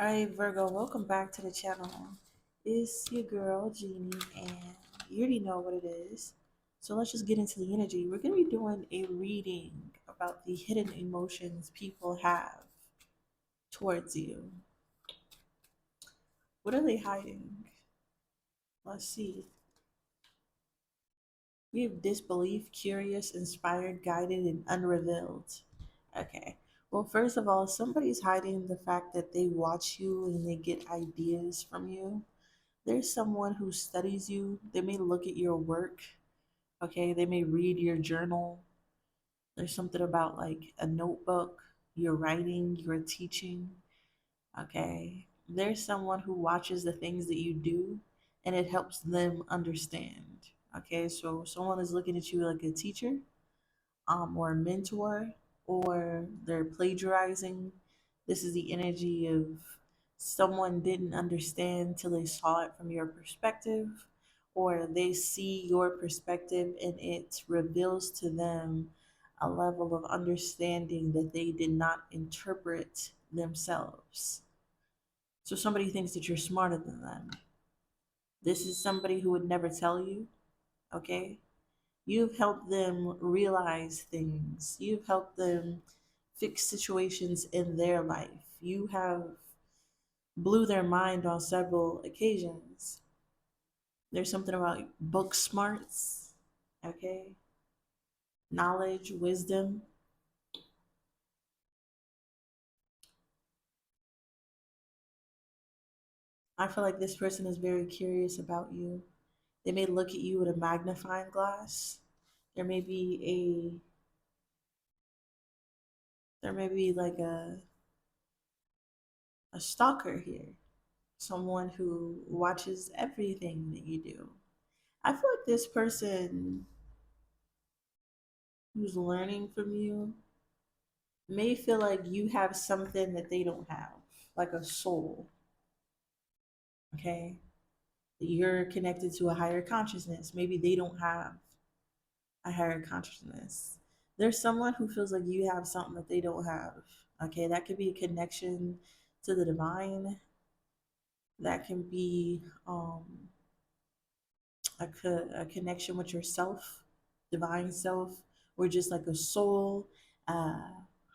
Alright, Virgo, welcome back to the channel. It's your girl, Jeannie, and you already know what it is. So let's just get into the energy. We're going to be doing a reading about the hidden emotions people have towards you. What are they hiding? Let's see. We have disbelief, curious, inspired, guided, and unrevealed. Okay. Well, first of all, somebody's hiding the fact that they watch you and they get ideas from you. There's someone who studies you. They may look at your work, okay? They may read your journal. There's something about like a notebook, your writing, your teaching, okay? There's someone who watches the things that you do and it helps them understand, okay? So someone is looking at you like a teacher, or a mentor, or they're plagiarizing. This is the energy of someone didn't understand till they saw it from your perspective, or they see your perspective and it reveals to them a level of understanding that they did not interpret themselves. So somebody thinks that you're smarter than them. This is somebody who would never tell you, okay? You've helped them realize things. You've helped them fix situations in their life. You have blew their mind on several occasions. There's something about book smarts, okay? Knowledge, wisdom. I feel like this person is very curious about you. They may look at you with a magnifying glass. There may be there may be like a stalker here, someone who watches everything that you do. I feel like this person who's learning from you may feel like you have something that they don't have, like a soul, okay? You're connected to a higher consciousness. Maybe they don't have a higher consciousness. There's someone who feels like you have something that they don't have, okay? That could be a connection to the divine. That can be a connection with yourself, divine self, or just like a soul, uh,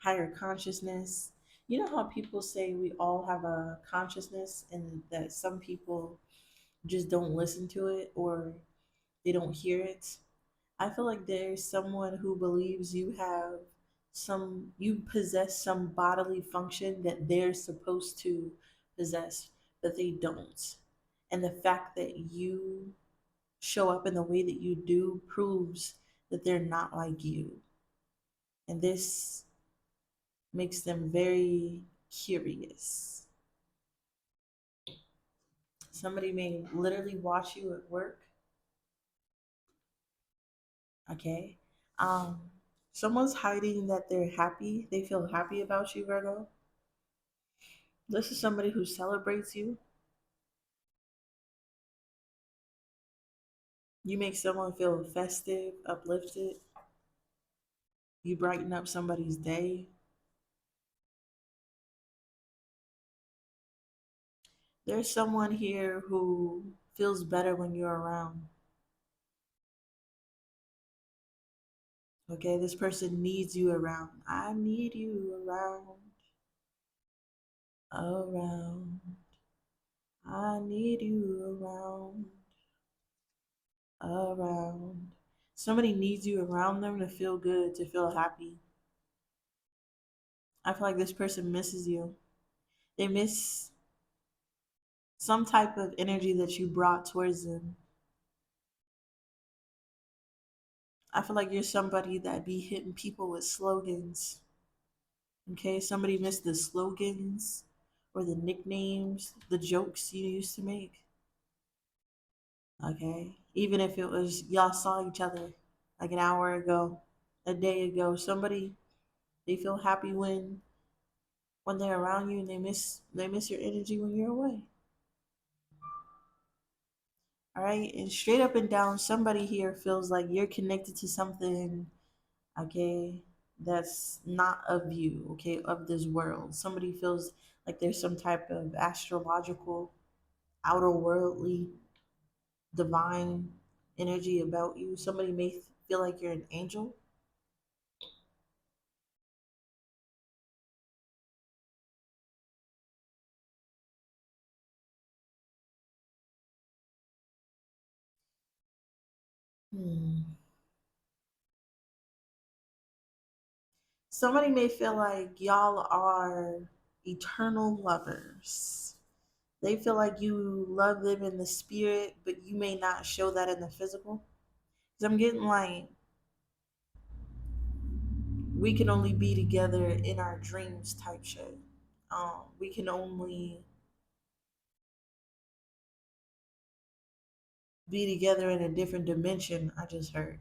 higher consciousness. You know how people say we all have a consciousness and that some people just don't listen to it or they don't hear it? I feel like there's someone who believes you possess some bodily function that they're supposed to possess, but they don't. And the fact that you show up in the way that you do proves that they're not like you. And this makes them very curious. Somebody may literally watch you at work, okay? Um, Someone's hiding that they're happy, they feel happy about you, Virgo. This is somebody who celebrates you. You make someone feel festive, uplifted. You brighten up somebody's day. There's someone here who feels better when you're around. Okay, this person needs you around. I need you around, around. I need you around, around. Somebody needs you around them to feel good, to feel happy. I feel like this person misses you. They miss some type of energy that you brought towards them. I feel like you're somebody that be hitting people with slogans. Okay, somebody missed the slogans or the nicknames, the jokes you used to make. Okay, even if it was y'all saw each other like an hour ago, a day ago, somebody they feel happy when they're around you and they miss your energy when you're away. All right, and straight up and down, somebody here feels like you're connected to something, okay, that's not of you, okay, of this world. Somebody feels Like there's some type of astrological, outer worldly, divine energy about you. Somebody may feel like you're an angel. Hmm. Somebody may feel like y'all are eternal lovers. They feel like you love them in the spirit, but you may not show that in the physical. Because I'm getting like, we can only be together in our dreams type shit. We can only be together in a different dimension. I just heard.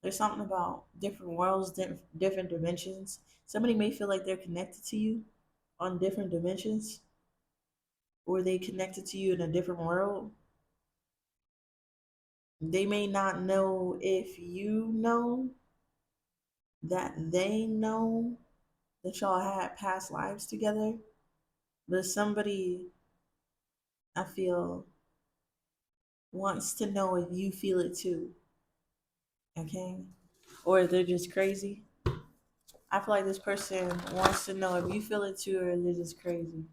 There's something about different worlds, different dimensions. Somebody may feel like they're connected to you on different dimensions, or they connected to you in a different world. They may not know if you know that they know that y'all had past lives together, but somebody, I feel, wants to know if you feel it too, okay? Or if they're just crazy. I feel like this person wants to know if you feel it too or they're just crazy.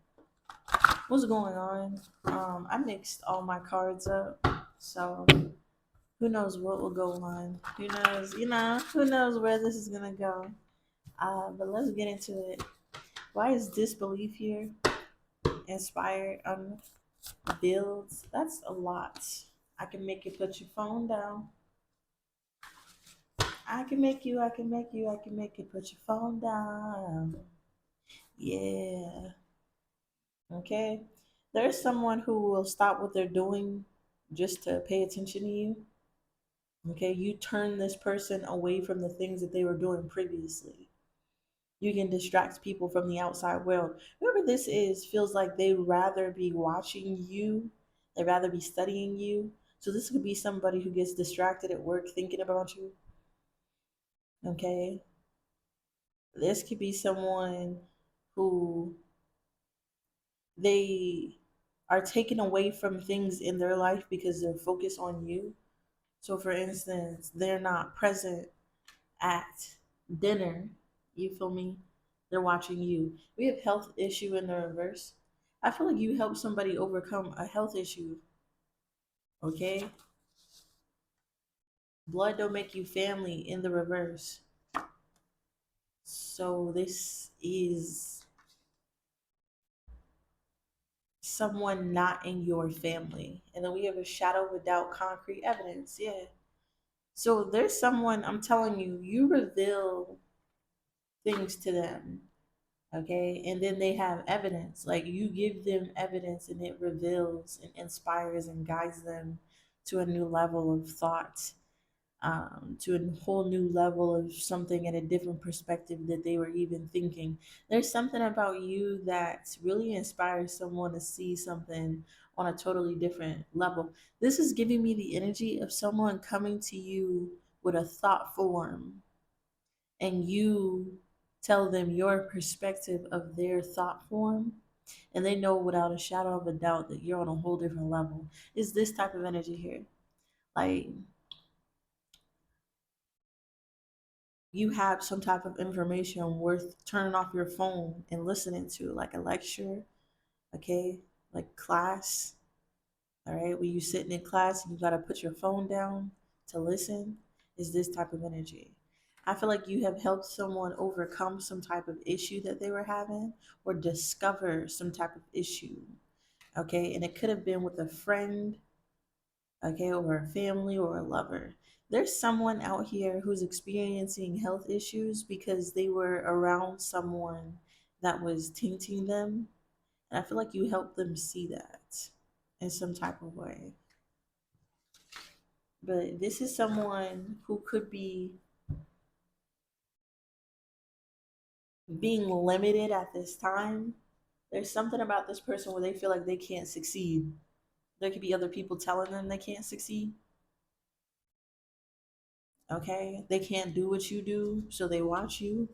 What's going on? I mixed all my cards up, so who knows what will go on? Who knows? Who knows where this is gonna go? But let's get into it. Why is disbelief here? Inspired, builds. That's a lot. I can make you put your phone down. I can make you put your phone down. Yeah. Okay. There's someone who will stop what they're doing just to pay attention to you. Okay. You turn this person away from the things that they were doing previously. You can distract people from the outside world. Whoever this is feels like they'd rather be watching you, they'd rather be studying you. So this could be somebody who gets distracted at work thinking about you. Okay. This could be someone who they are taken away from things in their life because they're focused on you. So, for instance, they're not present at dinner. You feel me? They're watching you. We have health issue in the reverse. I feel like you help somebody overcome a health issue. Okay? Blood don't make you family in the reverse. So, this is someone not in your family. And then we have a shadow without concrete evidence. Yeah. So there's someone, I'm telling you, you reveal things to them, okay? And then they have evidence. Like you give them evidence and it reveals and inspires and guides them to a new level of thought, to a whole new level of something at a different perspective that they were even thinking. There's something about you that really inspires someone to see something on a totally different level. This is giving me the energy of someone coming to you with a thought form and you tell them your perspective of their thought form and they know without a shadow of a doubt that you're on a whole different level. Is this type of energy here? Like you have some type of information worth turning off your phone and listening to, like a lecture, okay, like class, all right, where you sitting in class and you got to put your phone down to listen, is this type of energy. I feel like you have helped someone overcome some type of issue that they were having or discover some type of issue, okay, and it could have been with a friend, okay, or a family or a lover. There's someone out here who's experiencing health issues because they were around someone that was tainting them. And I feel like you helped them see that in some type of way. But this is someone who could be being limited at this time. There's something about this person where they feel like they can't succeed. There could be other people telling them they can't succeed. Okay? They can't do what you do, so they watch you.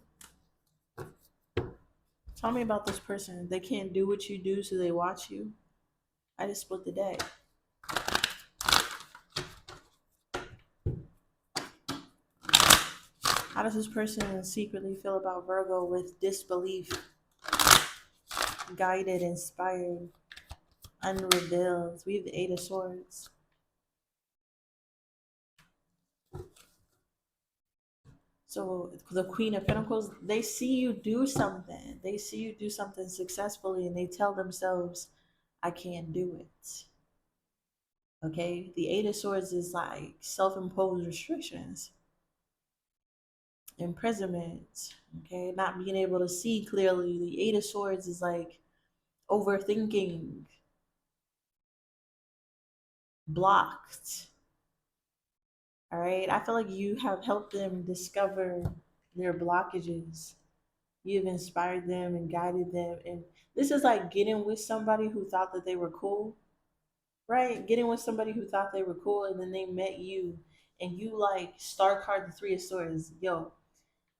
Tell me about this person. They can't do what you do, so they watch you. I just split the deck. How does this person secretly feel about Virgo with disbelief, guided, inspired, unrevealed? We have the Eight of Swords. So the Queen of Pentacles, they see you do something. They see you do something successfully and they tell themselves, I can't do it. Okay? The Eight of Swords is like self-imposed restrictions, imprisonment, okay? Not being able to see clearly. The Eight of Swords is like overthinking, blocked. All right? I feel like you have helped them discover their blockages. You've inspired them and guided them. And this is like getting with somebody who thought that they were cool, right? Getting with somebody who thought they were cool and then they met you and you like star card the Three of Swords. Yo,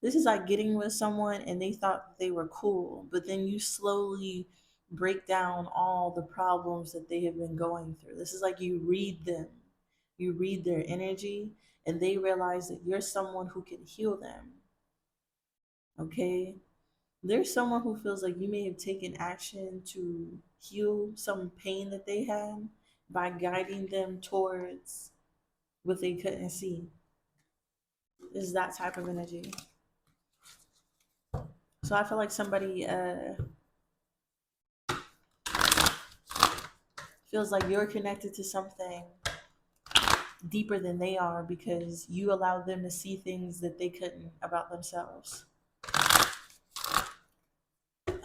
this is like getting with someone and they thought that they were cool, but then you slowly break down all the problems that they have been going through. This is like you read them, you read their energy, and they realize that you're someone who can heal them. Okay? There's someone who feels like you may have taken action to heal some pain that they had by guiding them towards what they couldn't see. Is that type of energy. So I feel like somebody feels like you're connected to something deeper than they are because you allowed them to see things that they couldn't about themselves.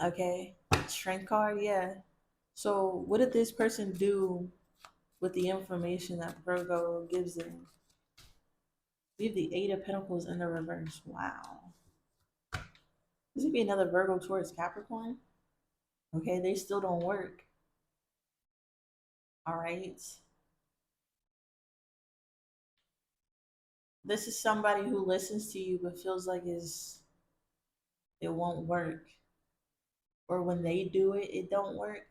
Okay, strength card, yeah. So what did this person do with the information that Virgo gives them? We have the Eight of Pentacles in the reverse. Wow. This could be another Virgo towards Capricorn. Okay, they still don't work. All right. This is somebody who listens to you but feels like it won't work. Or when they do it, it don't work.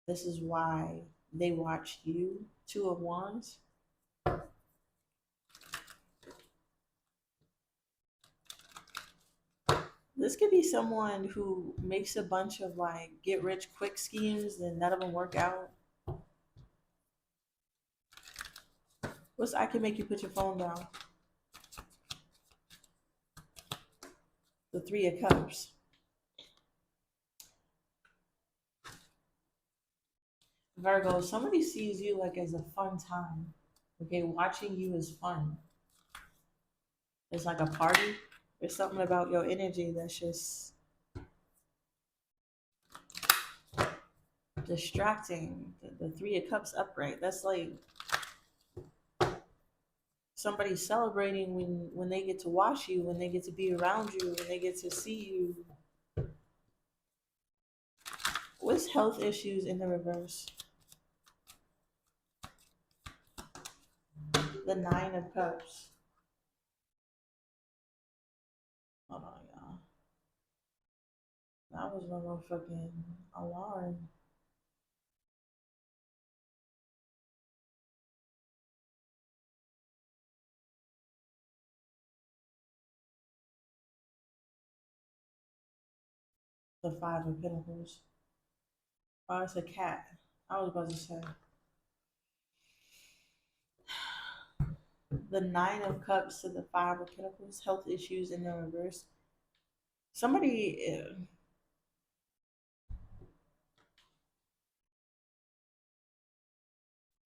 This is why they watch you. Two of Wands. This could be someone who makes a bunch of like get rich quick schemes and none of them work out. What's I can make you put your phone down? The Three of Cups. Virgo, somebody sees you like as a fun time. Okay, watching you is fun. It's like a party. There's something about your energy that's just distracting. The Three of Cups upright. That's like somebody celebrating when they get to watch you, when they get to be around you, when they get to see you. What's health issues in the reverse? The Nine of Cups. Hold on, y'all. That was my motherfucking alarm. The Five of Pentacles. Oh, it's a cat. I was about to say. The Nine of Cups to the Five of Pentacles. Health issues in the reverse. Somebody.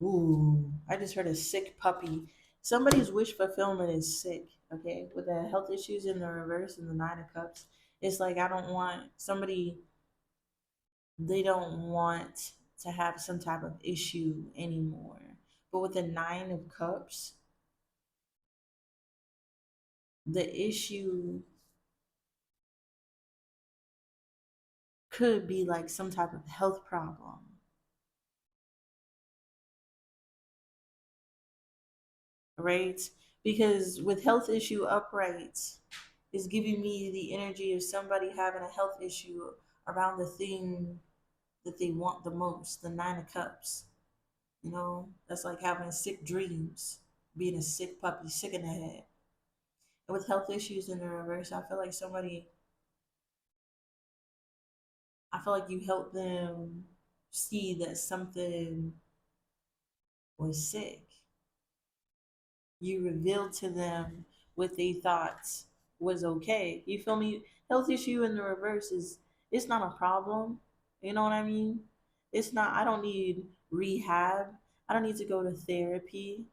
Ooh, I just heard a sick puppy. Somebody's wish fulfillment is sick, okay? With the health issues in the reverse and the Nine of Cups. It's like I don't want somebody, they don't want to have some type of issue anymore. But with the Nine of Cups, the issue could be like some type of health problem, right? Because with health issue upright, It's giving me the energy of somebody having a health issue around the thing that they want the most, the Nine of Cups. You know, that's like having sick dreams, being a sick puppy, sick in the head. And with health issues in the reverse, I feel like you help them see that something was sick. You revealed to them what they thought was okay. You feel me? Health issue in the reverse is, it's not a problem. You know what I mean? It's not, I don't need rehab. I don't need to go to therapy.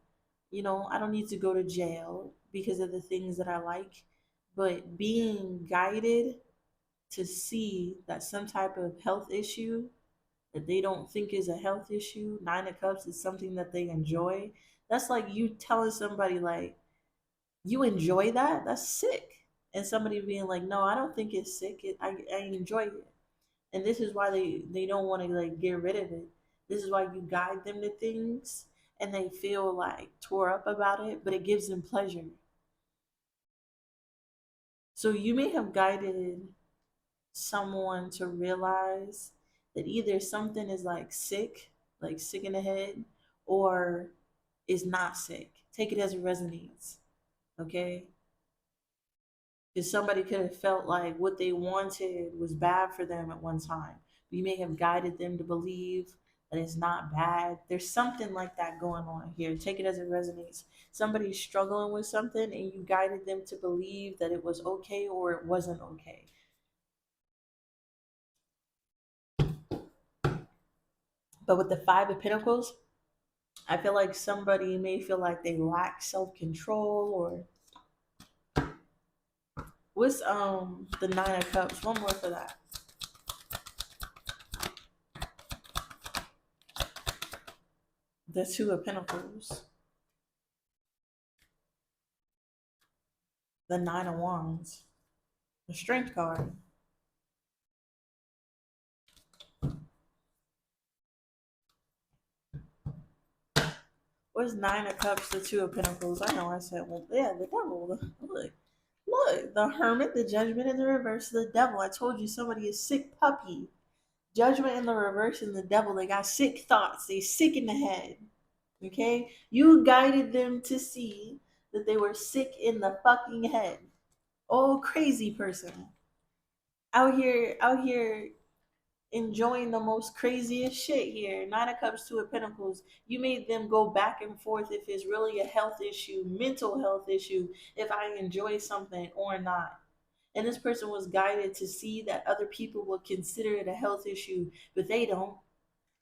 You know, I don't need to go to jail because of the things that I like. But being guided to see that some type of health issue that they don't think is a health issue, Nine of Cups is something that they enjoy. That's like you telling somebody like, you enjoy that? That's sick. And somebody being like, no, I don't think it's sick. I enjoy it. And this is why they don't want to like get rid of it. This is why you guide them to things and they feel like tore up about it, but it gives them pleasure. So you may have guided someone to realize that either something is like sick in the head, or is not sick. Take it as it resonates. Okay? Because somebody could have felt like what they wanted was bad for them at one time. You may have guided them to believe that it's not bad. There's something like that going on here. Take it as it resonates. Somebody's struggling with something and you guided them to believe that it was okay or it wasn't okay. But with the Five of Pentacles, I feel like somebody may feel like they lack self control, or what's the Nine of Cups? One more for that. The Two of Pentacles, the Nine of Wands, the Strength card. What's Nine of Cups, the Two of Pentacles? I know I said, well, yeah, the devil. Look, the Hermit, the Judgment in the reverse, the devil. I told you somebody is sick puppy. Judgment in the reverse and the devil. They got sick thoughts. They sick in the head. Okay? You guided them to see that they were sick in the fucking head. Oh, crazy person. Out here enjoying the most craziest shit here. Nine of Cups, Two of Pentacles. You made them go back and forth if it's really a health issue, mental health issue, if I enjoy something or not. And this person was guided to see that other people will consider it a health issue, but they don't.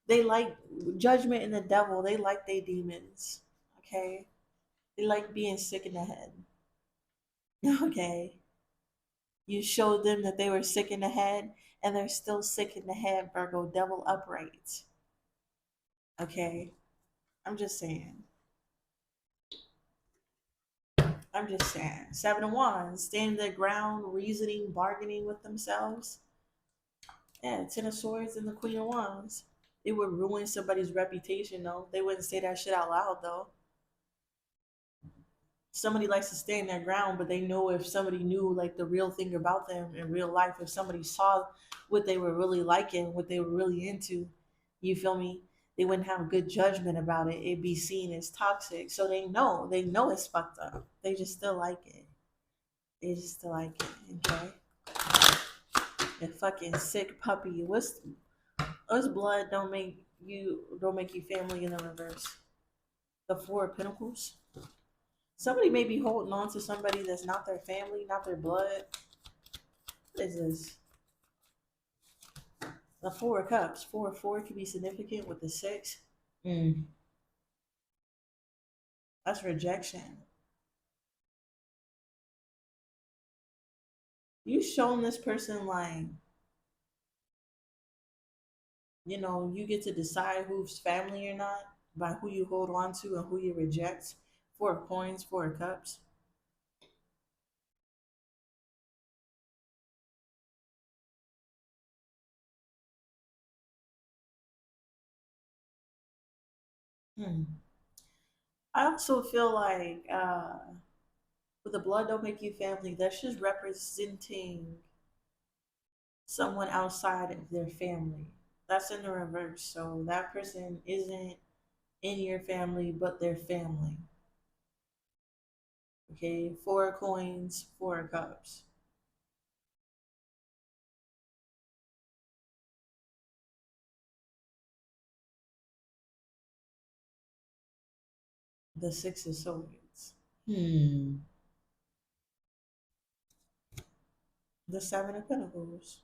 They like Judgment and the devil. They like they demons. Okay? They like being sick in the head. Okay? You showed them that they were sick in the head, and they're still sick in the head, Virgo, devil upright. Okay? I'm just saying. I'm just saying. Seven of Wands, standing their ground, reasoning, bargaining with themselves. Yeah, Ten of Swords and the Queen of Wands. It would ruin somebody's reputation, though. They wouldn't say that shit out loud, though. Somebody likes to stand their ground, but they know if somebody knew like the real thing about them in real life, if somebody saw what they were really liking, what they were really into, you feel me? They wouldn't have good judgment about it. It'd be seen as toxic. So they know it's fucked up. They just still like it. They just still like it. Okay. A fucking sick puppy. What's blood don't make you family in the reverse? The Four of Pentacles. Somebody may be holding on to somebody that's not their family, not their blood. What is this? The Four of Cups. Four could be significant with the six. Mm, that's rejection. You shown this person like, you get to decide who's family or not by who you hold on to and who you reject. Four of Coins, Four of Cups. Hmm. I also feel like But the blood don't make you family. That's just representing someone outside of their family. That's in the reverse. So that person isn't in your family, but their family. Okay, 4 coins, 4 cups. The 6 of swords. Hmm. The 7 of pentacles.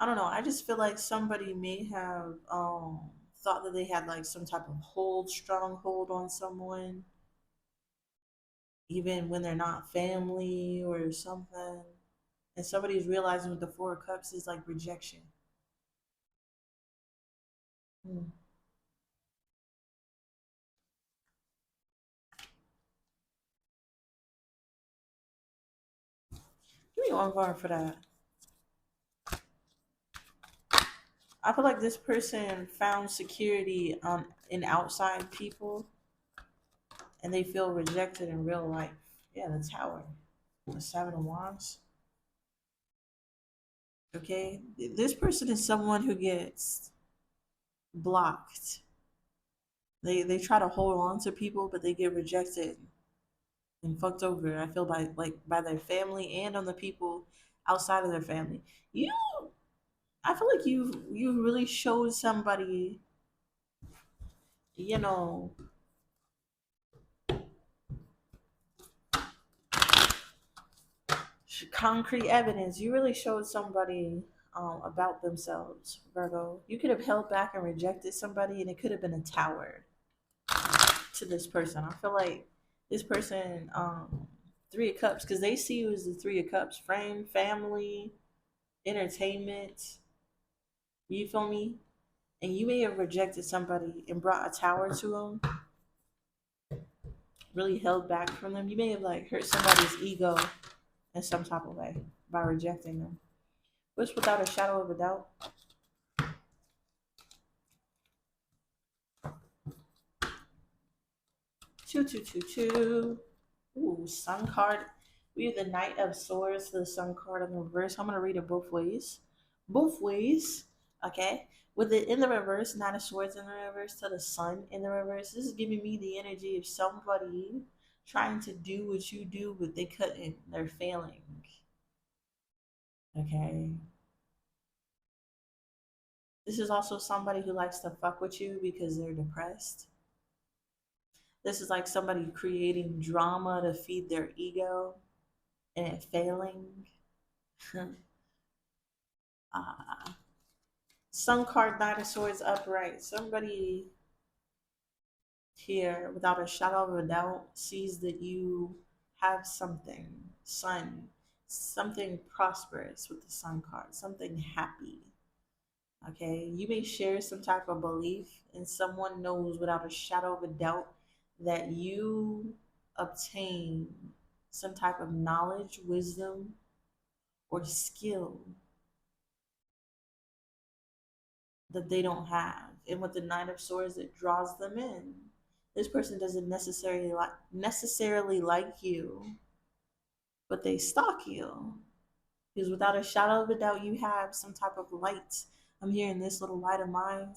I don't know. I just feel like somebody may have thought that they had like some type of stronghold on someone, even when they're not family or something. And somebody's realizing with the 4 of cups is like rejection. Hmm. Give me one card for that. I feel like this person found security in outside people and they feel rejected in real life. Yeah, the tower. The 7 of wands. Okay. This person is someone who gets blocked. They try to hold on to people, but they get rejected and fucked over. I feel by their family and on the people outside of their family. You, I feel like you really showed somebody, you know, concrete evidence. You really showed somebody about themselves, Virgo. You could have held back and rejected somebody, and it could have been a tower to this person. I feel like this person, 3 of cups, because they see you as the 3 of cups, friend, family, entertainment. You feel me? And you may have rejected somebody and brought a tower to them, really held back from them. You may have like hurt somebody's ego in some type of way by rejecting them. Which, without a shadow of a doubt, 2222. Ooh, sun card. We have the Knight of Swords, the sun card in the reverse. I'm gonna read it both ways. Both ways. Okay. With it in the reverse, Knight of Swords in the reverse to the sun in the reverse. This is giving me the energy of somebody trying to do what you do, but they couldn't. They're failing. Okay. This is also somebody who likes to fuck with you because they're depressed. This is like somebody creating drama to feed their ego and it failing. uh, Sun card, Knight of Swords upright. Somebody here, without a shadow of a doubt, sees that you have something, sun, something prosperous with the sun card, something happy. Okay, you may share some type of belief, and someone knows without a shadow of a doubt that you obtain some type of knowledge, wisdom, or skill that they don't have. And with the Nine of Swords, it draws them in. This person doesn't necessarily like you, but they stalk you because without a shadow of a doubt, you have some type of light. I'm hearing this little light of mine.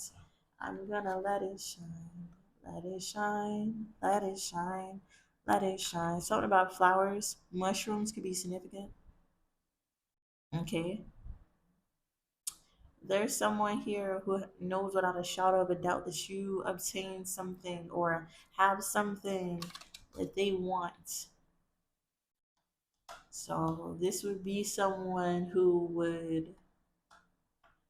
I'm gonna let it shine, let it shine, let it shine, let it shine. Something about flowers, mushrooms could be significant. Okay. There's someone here who knows without a shadow of a doubt that you obtain something or have something that they want. So this would be someone who would,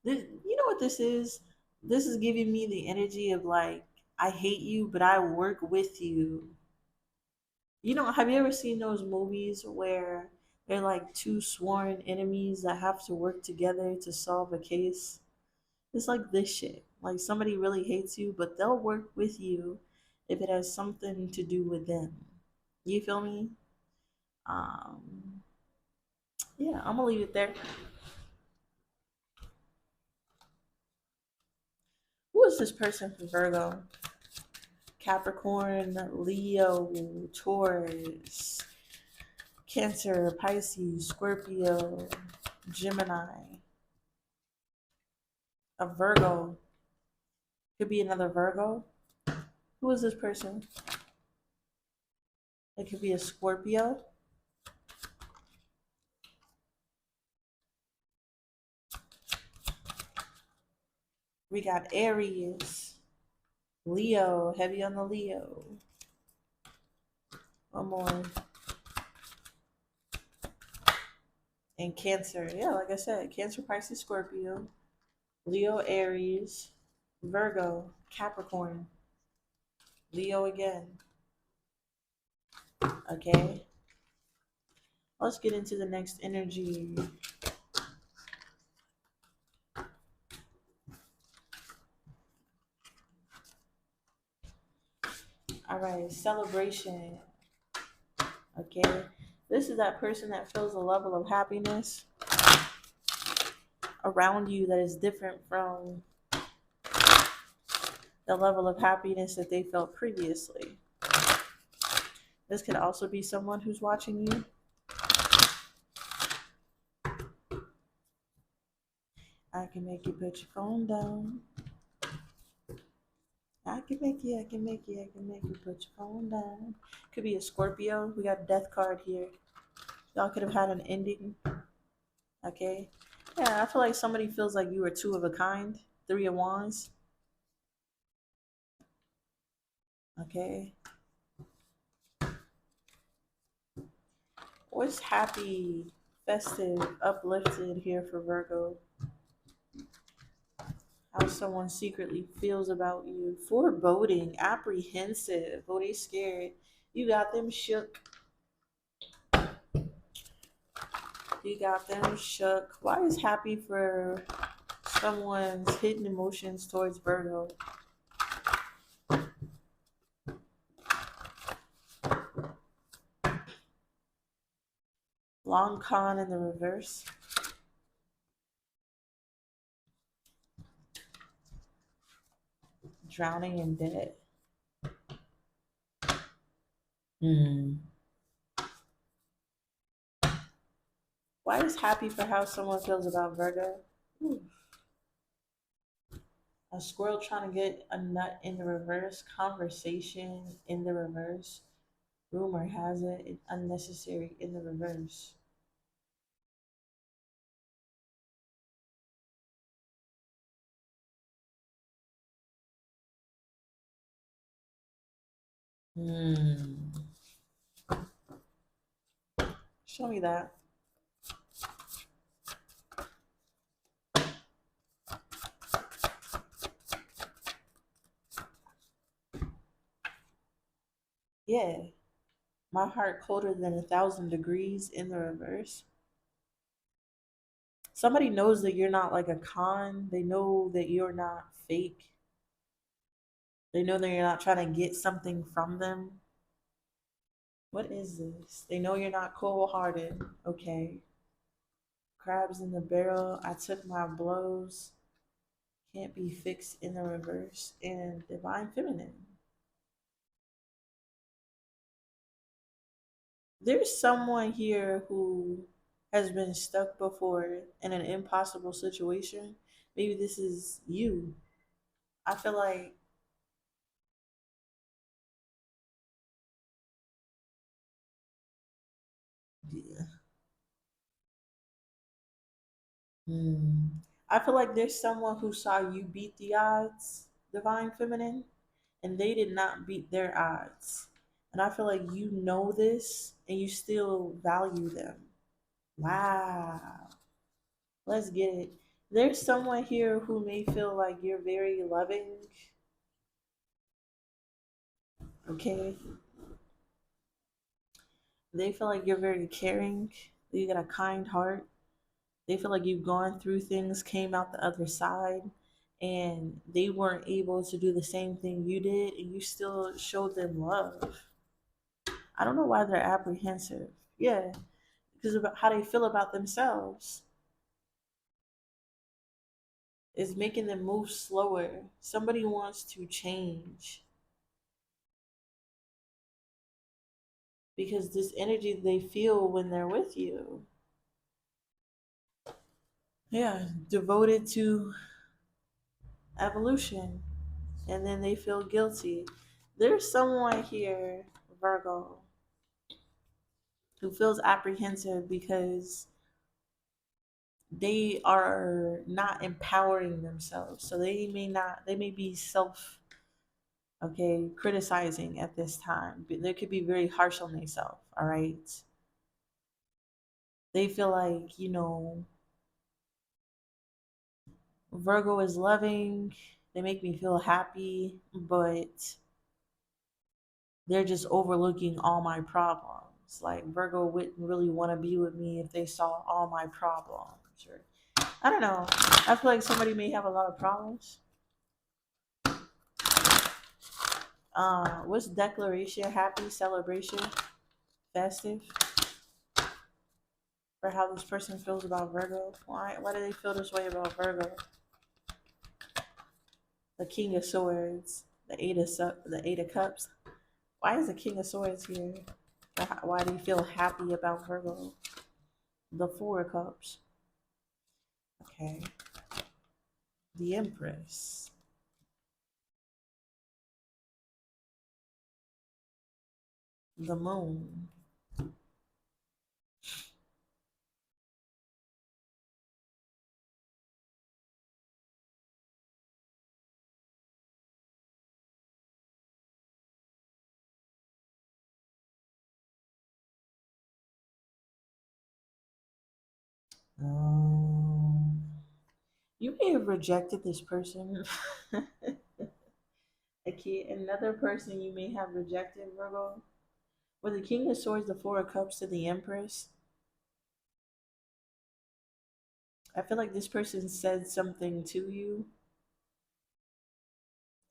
you know what this is? This is giving me the energy of like, I hate you, but I work with you. You know, have you ever seen those movies where they're like two sworn enemies that have to work together to solve a case? It's like this shit. Like somebody really hates you, but they'll work with you if it has something to do with them. You feel me? Um, yeah, I'm gonna leave it there. Who is this person for Virgo? Capricorn, Leo, Taurus, Cancer, Pisces, Scorpio, Gemini, a Virgo. Could be another Virgo. Who is this person? It could be a Scorpio. We got Aries, Leo, heavy on the Leo. One more. And Cancer. Yeah, like I said, Cancer, Pisces, Scorpio, Leo, Aries, Virgo, Capricorn, Leo again. Okay. Let's get into the next energy. All right, celebration. Okay. This is that person that feels a level of happiness around you that is different from the level of happiness that they felt previously. This could also be someone who's watching you. I can make you put your phone down. I can make you put your phone down. Could be a Scorpio. We got a death card here. Y'all could have had an ending. Okay. Yeah, I feel like somebody feels like you were two of a kind. Three of Wands. Okay. What's happy, festive, uplifted here for Virgo? How someone secretly feels about you. Foreboding, apprehensive. Oh, they scared. You got them shook. You got them shook. Why is happy for someone's hidden emotions towards Virgo? Long con in the reverse. Drowning in debt. Why is happy for how someone feels about Virgo? Ooh. A squirrel trying to get a nut in the reverse. Conversation in the reverse. Rumor has it, it's unnecessary in the reverse. Hmm. Show me that. Yeah. My heart colder than 1,000 degrees in the reverse. Somebody knows that you're not like a con. They know that you're not fake. They know that you're not trying to get something from them. What is this? They know you're not cold hearted. Okay. Crabs in the barrel. I took my blows. Can't be fixed in the reverse. And divine feminine. There's someone here who has been stuck before in an impossible situation. Maybe this is you. I feel like, yeah. Hmm. I feel like there's someone who saw you beat the odds, divine feminine, and they did not beat their odds. And I feel like you know this and you still value them. Wow. Let's get it. There's someone here who may feel like you're very loving, okay? They feel like you're very caring. You got a kind heart. They feel like you've gone through things, came out the other side, and they weren't able to do the same thing you did, and you still showed them love. I don't know why they're apprehensive. Yeah, because about how they feel about themselves. It's making them move slower. Somebody wants to change because this energy they feel when they're with you. Yeah, devoted to evolution. And then they feel guilty. There's someone here, Virgo, who feels apprehensive because they are not empowering themselves. So they may be self, okay, criticizing at this time. But they could be very harsh on themselves, all right? They feel like, Virgo is loving, they make me feel happy, but they're just overlooking all my problems. Like Virgo wouldn't really want to be with me if they saw all my problems. Or I don't know. I feel like somebody may have a lot of problems. What's declaration? Happy celebration, festive. For how this person feels about Virgo. Why do they feel this way about Virgo? The King of Swords, the Eight of Cups. Why is the King of Swords here? Why do you feel happy about Virgo? The Four of Cups. Okay. The Empress. The Moon. Um, you may have rejected this person. Okay, another person you may have rejected, Virgo. With the King of Swords, the Four of Cups, to the Empress. I feel like this person said something to you,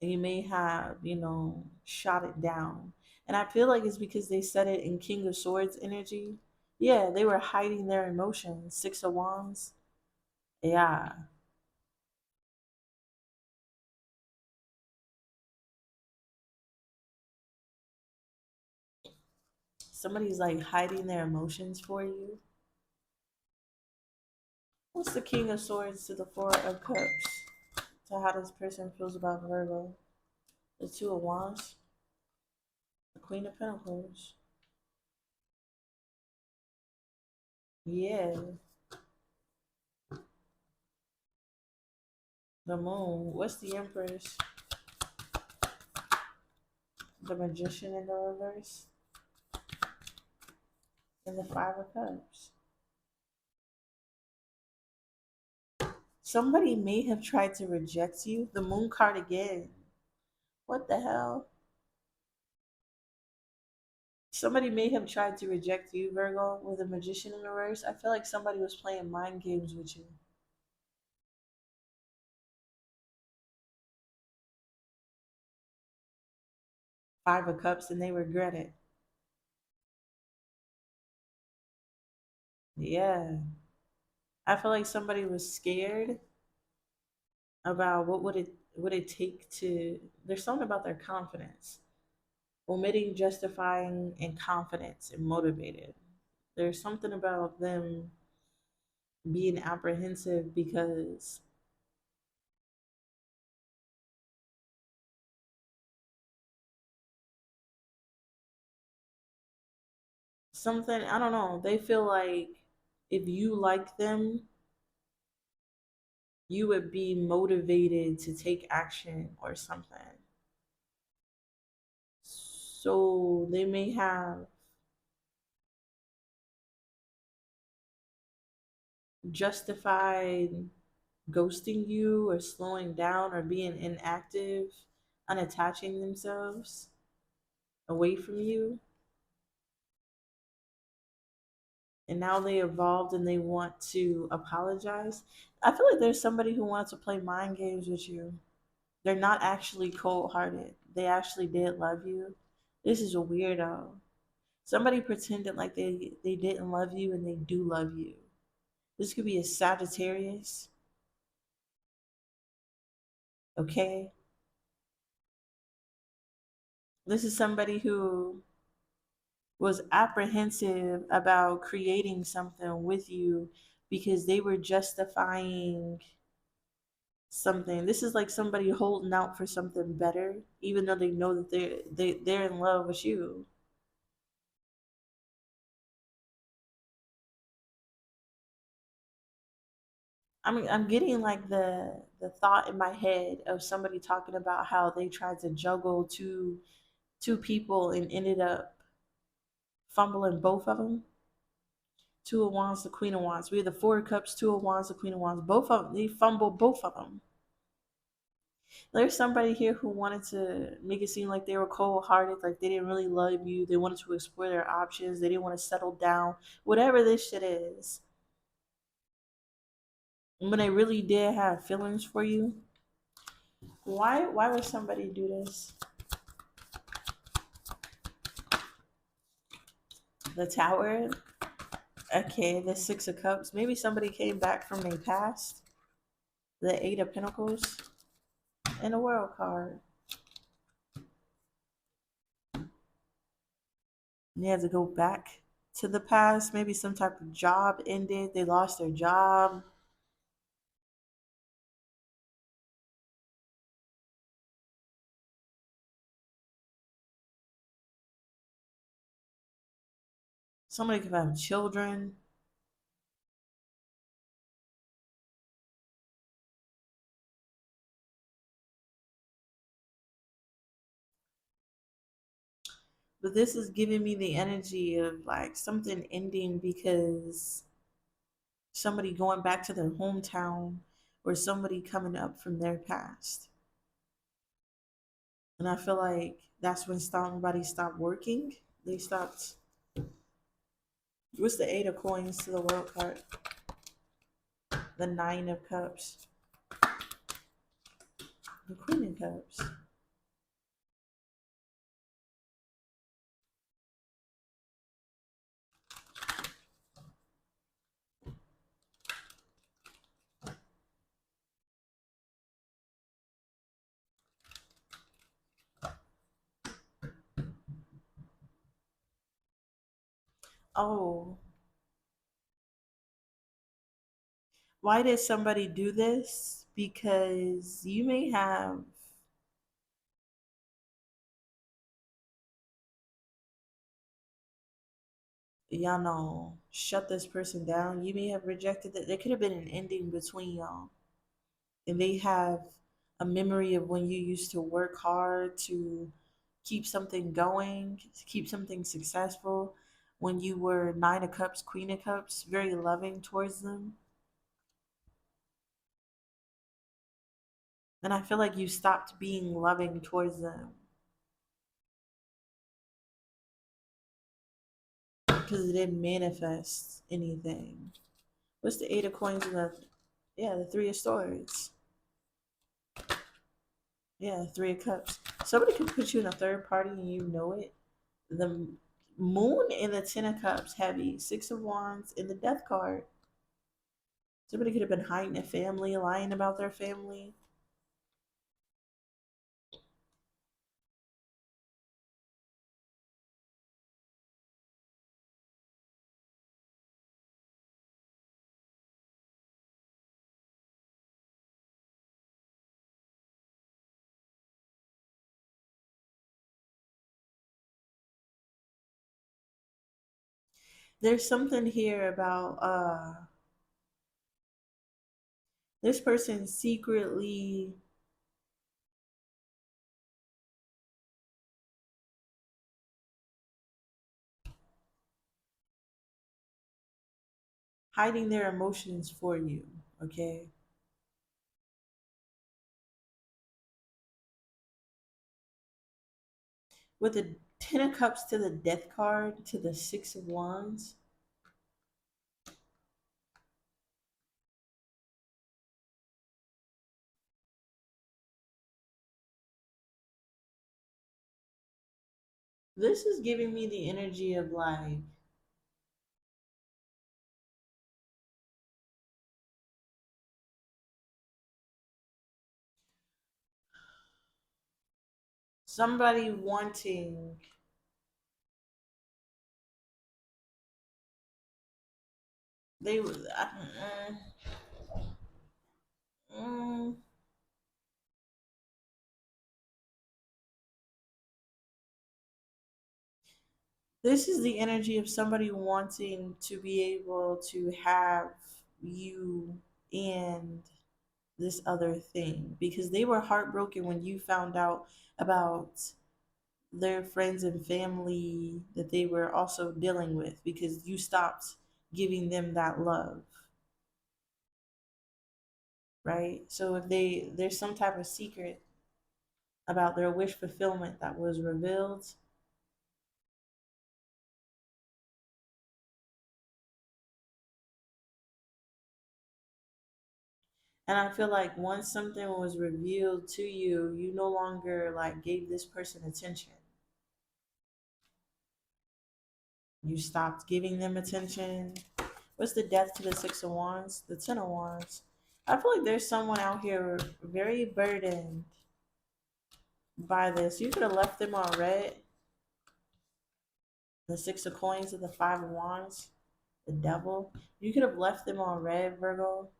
and you may have, shot it down. And I feel like it's because they said it in King of Swords energy. Yeah, they were hiding their emotions. Six of Wands. Yeah. Somebody's like hiding their emotions for you. What's the King of Swords to the Four of Cups? So how this person feels about Virgo. The Two of Wands. The Queen of Pentacles. Yeah. The Moon. What's the Empress? The Magician in the reverse. And the Five of Cups. Somebody may have tried to reject you. The Moon card again. What the hell? Somebody may have tried to reject you, Virgo, with a Magician in the reverse. I feel like somebody was playing mind games with you. Five of Cups and they regret it. Yeah. I feel like somebody was scared about what would it take to, there's something about their confidence. Omitting justifying and confidence and motivated. There's something about them being apprehensive because something, I don't know, they feel like if you like them, you would be motivated to take action or something. So they may have justified ghosting you or slowing down or being inactive, unattaching themselves away from you. And now they evolved and they want to apologize. I feel like there's somebody who wants to play mind games with you. They're not actually cold hearted. They actually did love you. This is a weirdo. Somebody pretended like they didn't love you and they do love you. This could be a Sagittarius. Okay? This is somebody who was apprehensive about creating something with you because they were justifying something. This is like somebody holding out for something better, even though they know that they're in love with you. I mean, I'm getting like the thought in my head of somebody talking about how they tried to juggle two people and ended up fumbling both of them. Two of Wands, the Queen of Wands. We have the Four of Cups, Two of Wands, the Queen of Wands. Both of them, they fumbled both of them. There's somebody here who wanted to make it seem like they were cold hearted, like they didn't really love you. They wanted to explore their options. They didn't want to settle down. Whatever this shit is. When they really did have feelings for you, why would somebody do this? The Tower. Okay, the Six of Cups. Maybe somebody came back from their past. The Eight of Pentacles. And the World card. And they had to go back to the past. Maybe some type of job ended. They lost their job. Somebody could have children. But this is giving me the energy of like something ending because somebody going back to their hometown or somebody coming up from their past. And I feel like that's when somebody stopped working. They stopped. What's the Eight of Coins to the World card? The Nine of Cups. The Queen of Cups. Oh, why did somebody do this? Because you may have, y'all know, shut this person down. You may have rejected that. There could have been an ending between y'all. And they have a memory of when you used to work hard to keep something going, to keep something successful. When you were Nine of Cups, Queen of Cups, very loving towards them. And I feel like you stopped being loving towards them because it didn't manifest anything. What's the Eight of Coins and the Three of Swords? Yeah, Three of Cups. Somebody could put you in a third party and you know it. The Moon and the Ten of Cups heavy. Six of Wands and the Death card. Somebody could have been hiding a family, lying about their family. There's something here about this person secretly hiding their emotions for you, okay? With the Ten of Cups to the Death card to the Six of Wands, this is giving me the energy of like somebody wanting, they mm, this is the energy of somebody wanting to be able to have you and this other thing, because they were heartbroken when you found out about their friends and family that they were also dealing with, because you stopped giving them that love, right? So if there's some type of secret about their wish fulfillment that was revealed. And I feel like once something was revealed to you, you no longer like gave this person attention. You stopped giving them attention. What's the death to the Six of Wands? The Ten of Wands. I feel like there's someone out here very burdened by this. You could have left them on red. The Six of Coins and the Five of Wands. The Devil. You could have left them on red, Virgo.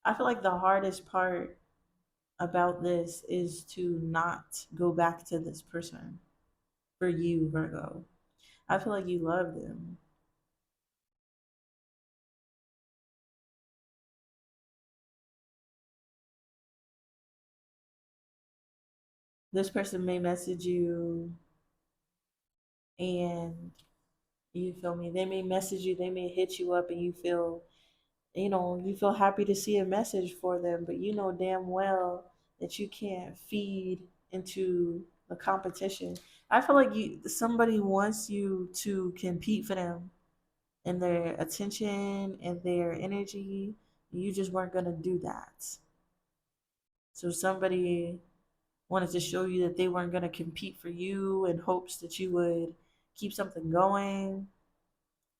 I feel like the hardest part about this is to not go back to this person for you, Virgo. I feel like you love them. This person may message you and you feel me? They may message you, they may hit you up and you feel happy to see a message for them, but you know damn well that you can't feed into the competition. I feel like somebody wants you to compete for them and their attention and their energy. You just weren't gonna do that. So somebody wanted to show you that they weren't gonna compete for you in hopes that you would keep something going.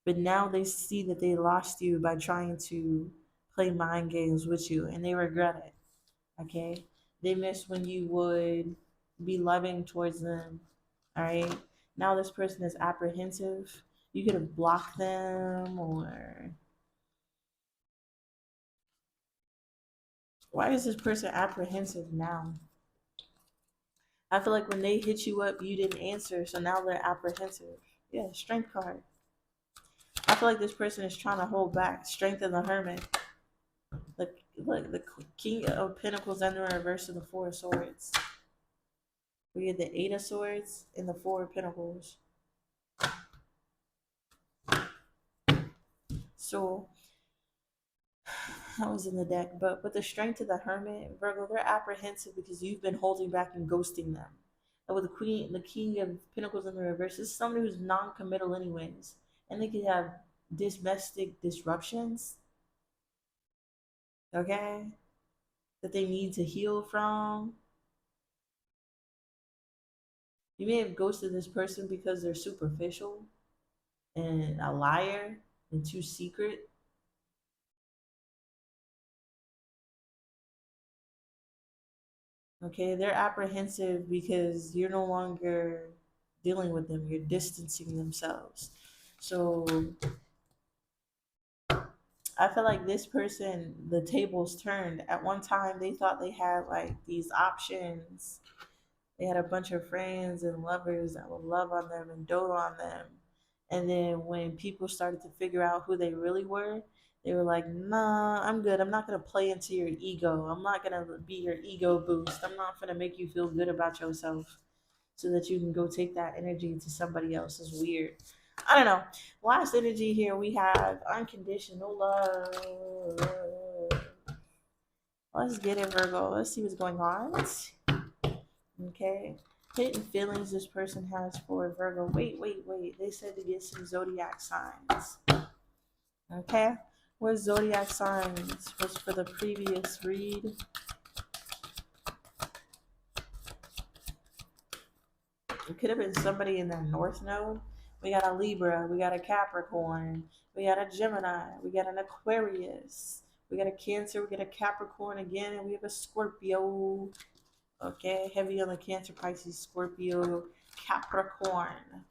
But now they see that they lost you by trying to play mind games with you and they regret it. Okay? They miss when you would be loving towards them. All right? Now this person is apprehensive. You could have blocked them, or why is this person apprehensive now? I feel like when they hit you up, you didn't answer, so now they're apprehensive. Yeah, strength card. I feel like this person is trying to hold back. Strength of the Hermit. The King of Pentacles and the reverse of the Four of Swords. We get the Eight of Swords and the Four of Pentacles. So that was in the deck. But with the Strength of the Hermit, Virgo, they're apprehensive because you've been holding back and ghosting them. And with the King of Pentacles in the reverse, this is somebody who's non-committal anyways. And they could have domestic disruptions, okay, that they need to heal from. You may have ghosted this person because they're superficial and a liar and too secret. Okay, they're apprehensive because you're no longer dealing with them, you're distancing themselves. So I feel like this person, the tables turned. At one time, they thought they had like these options. They had a bunch of friends and lovers that would love on them and dote on them. And then when people started to figure out who they really were, they were like, nah, I'm good. I'm not going to play into your ego. I'm not going to be your ego boost. I'm not going to make you feel good about yourself so that you can go take that energy to somebody else. Is weird. I don't know. Last energy here we have unconditional love. Let's get it, Virgo. Let's see what's going on. Okay. Hidden feelings this person has for Virgo. Wait. They said to get some zodiac signs. Okay. What zodiac signs was for the previous read? It could have been somebody in their north node. We got a Libra, we got a Capricorn, we got a Gemini, we got an Aquarius, we got a Cancer, we got a Capricorn again, and we have a Scorpio. Okay, heavy on the Cancer, Pisces, Scorpio, Capricorn,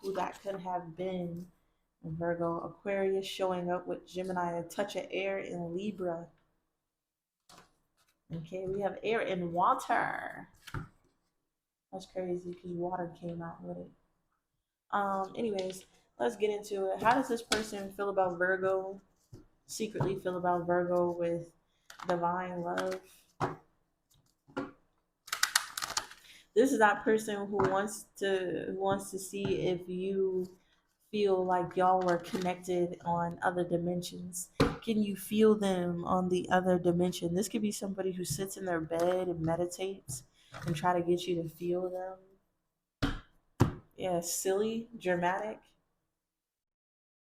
who that could have been. Virgo, Aquarius showing up with Gemini, a touch of air in Libra. Okay, we have air and water. That's crazy because water came out with it. Anyways, let's get into it. How does this person feel about Virgo? Secretly feel about Virgo with divine love. This is that person who wants to see if you feel like y'all were connected on other dimensions. Can you feel them on the other dimension? This could be somebody who sits in their bed and meditates and try to get you to feel them. Yeah, silly, dramatic,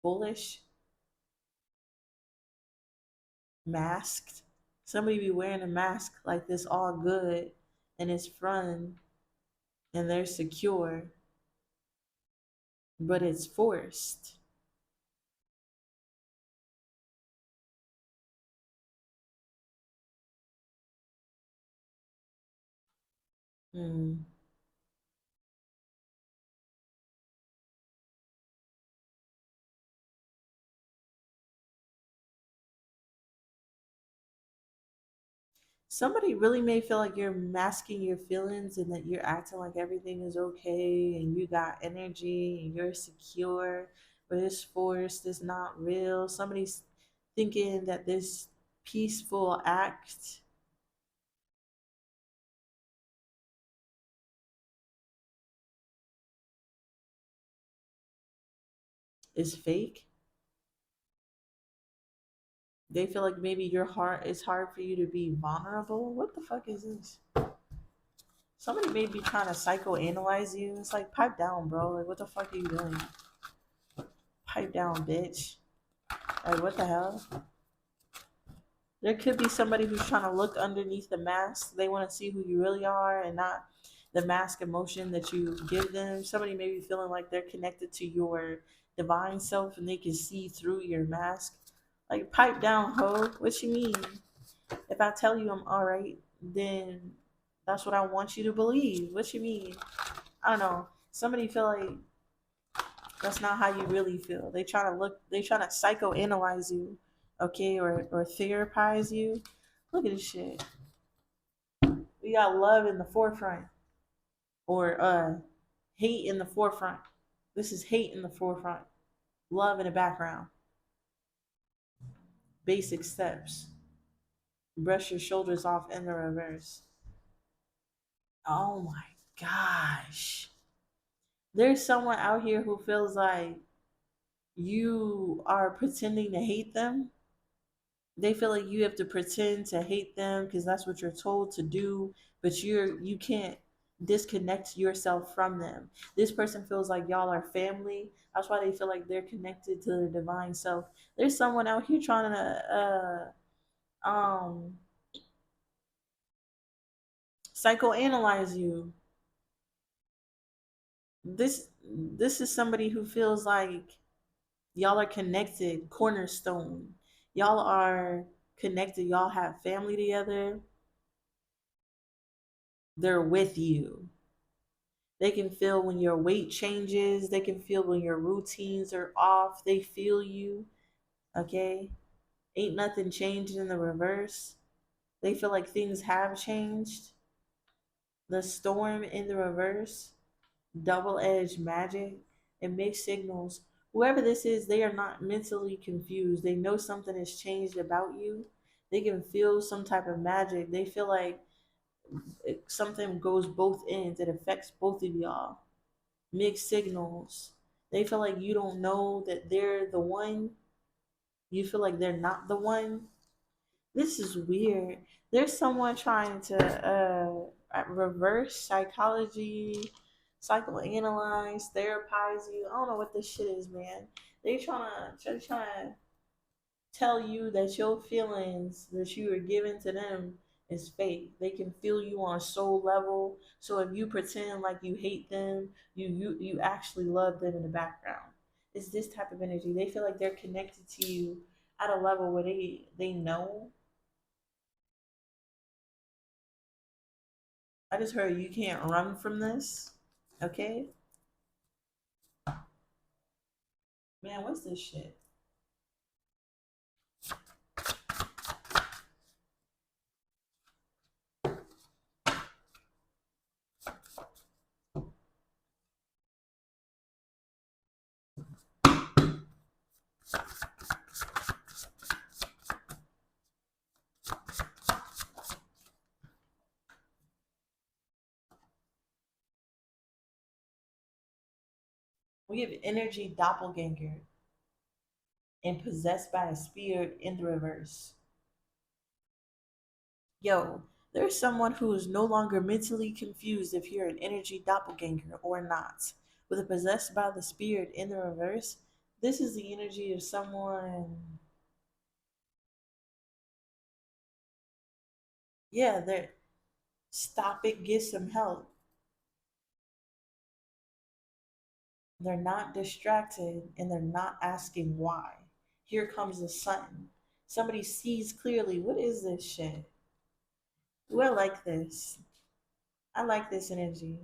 bullish, masked. Somebody be wearing a mask like this all good and it's fun and they're secure, but it's forced. Hmm. Somebody really may feel like you're masking your feelings and that you're acting like everything is okay and you got energy and you're secure, but it's forced, it's not real. Somebody's thinking that this peaceful act is fake. They feel like maybe your heart it's hard for you to be vulnerable. What the fuck is this? Somebody may be trying to psychoanalyze you. It's like pipe down, bro. Like what the fuck are you doing? Pipe down, bitch. Like what the hell? There could be somebody who's trying to look underneath the mask. They want to see who you really are and not the mask emotion that you give them. Somebody may be feeling like they're connected to your divine self and they can see through your mask. Like, pipe down, ho. What you mean? If I tell you I'm all right, then that's what I want you to believe. What you mean? I don't know. Somebody feel like that's not how you really feel. They trying to psychoanalyze you, okay, or therapize you. Look at this shit. We got love in the forefront, or hate in the forefront. This is hate in the forefront, love in the background. Basic steps. Brush your shoulders off in the reverse. Oh my gosh. There's someone out here who feels like you are pretending to hate them. They feel like you have to pretend to hate them because that's what you're told to do, but you can't disconnect yourself from them. This person feels like y'all are family. That's why they feel like they're connected to their divine self. There's someone out here trying to psychoanalyze you. This is somebody who feels like y'all are connected, cornerstone. Y'all are connected. Y'all have family together. They're with you. They can feel when your weight changes. They can feel when your routines are off. They feel you. Okay? Ain't nothing changed in the reverse. They feel like things have changed. The storm in the reverse, double-edged magic, and mixed signals. Whoever this is, they are not mentally confused. They know something has changed about you. They can feel some type of magic. They feel like something goes both ends. It affects both of y'all. Mixed signals. They feel like you don't know that they're the one. You feel like they're not the one. This is weird. There's someone trying to reverse psychology, psychoanalyze, therapize you. I don't know what this shit is, man. They trying to tell you that your feelings that you are giving to them It's fake. They can feel you on soul level. So if you pretend like you hate them, you actually love them in the background. It's this type of energy. They feel like they're connected to you at a level where they know. I just heard you can't run from this. Okay? Man, what's this shit? We have energy doppelganger and possessed by a spirit in the reverse. Yo, there's someone who is no longer mentally confused if you're an energy doppelganger or not. With a possessed by the spirit in the reverse, this is the energy of someone. Yeah, they're stop it, get some help. They're not distracted and they're not asking why. Here comes the sun. Somebody sees clearly. What is this shit? Ooh, I like this. I like this energy.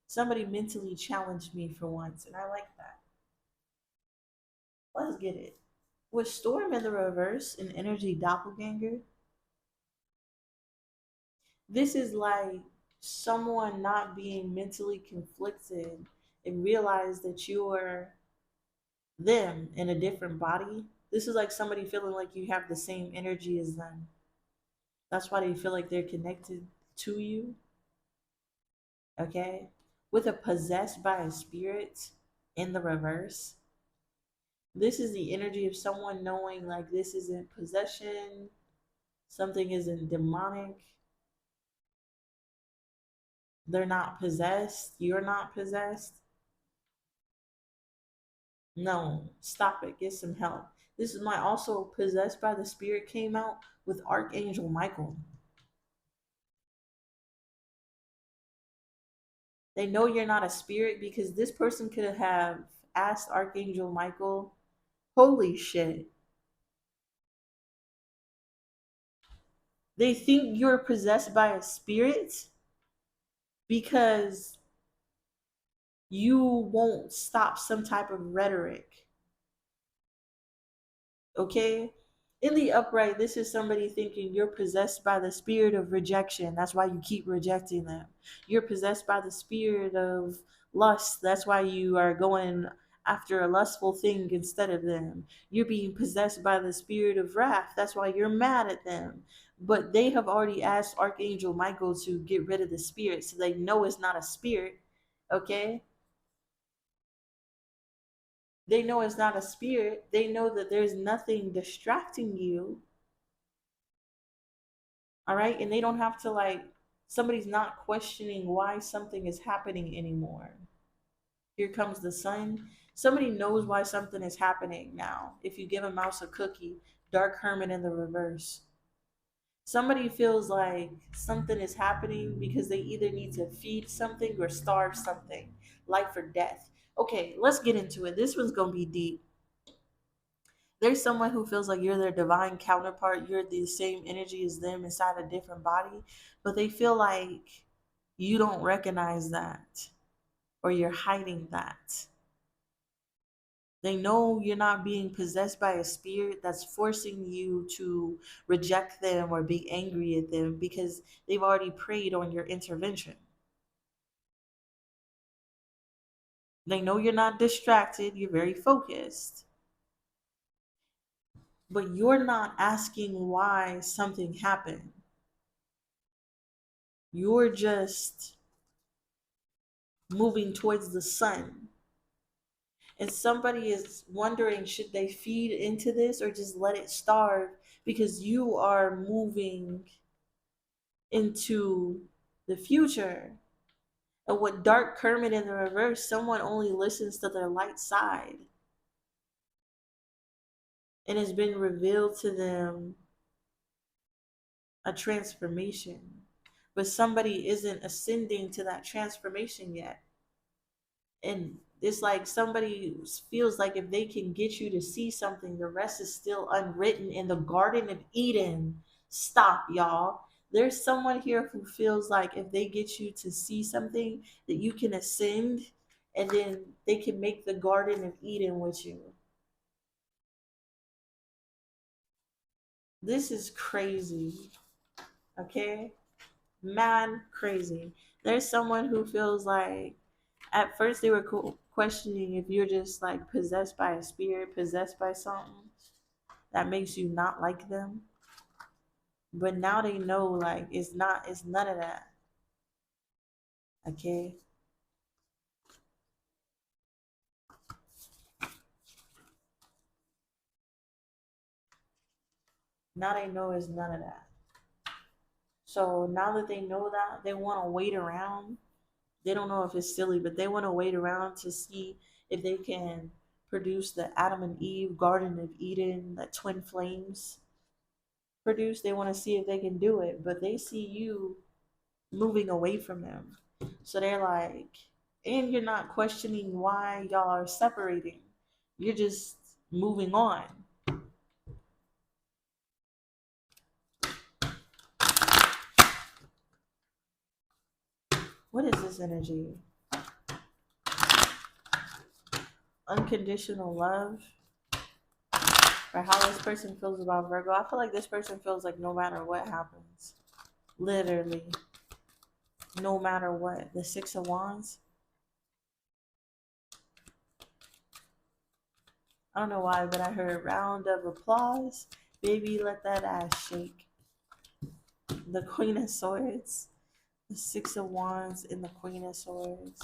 Somebody mentally challenged me for once, and I like that. Let's get it. With Storm in the reverse, an energy doppelganger, this is like someone not being mentally conflicted and realize that you're them in a different body. This is like somebody feeling like you have the same energy as them. That's why they feel like they're connected to you. Okay? With a possessed by a spirit in the reverse, this is the energy of someone knowing like this isn't possession, something isn't demonic, they're not possessed, you're not possessed. No, stop it, get some help. This is my also possessed by the spirit came out with Archangel Michael. They know you're not a spirit because this person could have asked Archangel Michael, holy shit. They think you're possessed by a spirit because you won't stop some type of rhetoric. Okay? In the upright, this is somebody thinking you're possessed by the spirit of rejection. That's why you keep rejecting them. You're possessed by the spirit of lust. That's why you are going after a lustful thing instead of them. You're being possessed by the spirit of wrath. That's why you're mad at them. But they have already asked Archangel Michael to get rid of the spirit, so they know it's not a spirit. Okay? They know it's not a spirit. They know that there's nothing distracting you. All right. And they don't have to like, somebody's not questioning why something is happening anymore. Here comes the sun. Somebody knows why something is happening now. If you give a mouse a cookie, dark hermit in the reverse. Somebody feels like something is happening because they either need to feed something or starve something, life or death. Okay, let's get into it. This one's going to be deep. There's someone who feels like you're their divine counterpart, you're the same energy as them inside a different body, but they feel like you don't recognize that or you're hiding that. They know you're not being possessed by a spirit that's forcing you to reject them or be angry at them because they've already preyed on your intervention. They know you're not distracted, you're very focused, but you're not asking why something happened. You're just moving towards the sun. And somebody is wondering should they feed into this or just let it starve because you are moving into the future. And with dark Kermit in the reverse, someone only listens to their light side. And it's been revealed to them. a transformation, but somebody isn't ascending to that transformation yet. And it's like somebody feels like if they can get you to see something, the rest is still unwritten in the Garden of Eden. Stop, y'all. There's someone here who feels like if they get you to see something, that you can ascend and then they can make the Garden of Eden with you. This is crazy, okay? Man, crazy. There's someone who feels like at first they were questioning if you're just like possessed by a spirit, possessed by something that makes you not like them. But now they know like it's not, it's none of that. Okay. Now they know it's none of that. So now that they know that, they want to wait around. They don't know if it's silly, but they want to wait around to see if they can produce the Adam and Eve Garden of Eden that twin flames produce. They want to see if they can do it, but they see you moving away from them. So they're like, and you're not questioning why y'all are separating. You're just moving on. What is this energy? Unconditional love. For how this person feels about Virgo. I feel like this person feels like no matter what happens. Literally. No matter what. The Six of Wands. I don't know why, but I heard round of applause. Baby, let that ass shake. The Queen of Swords. The Six of Wands and the Queen of Swords.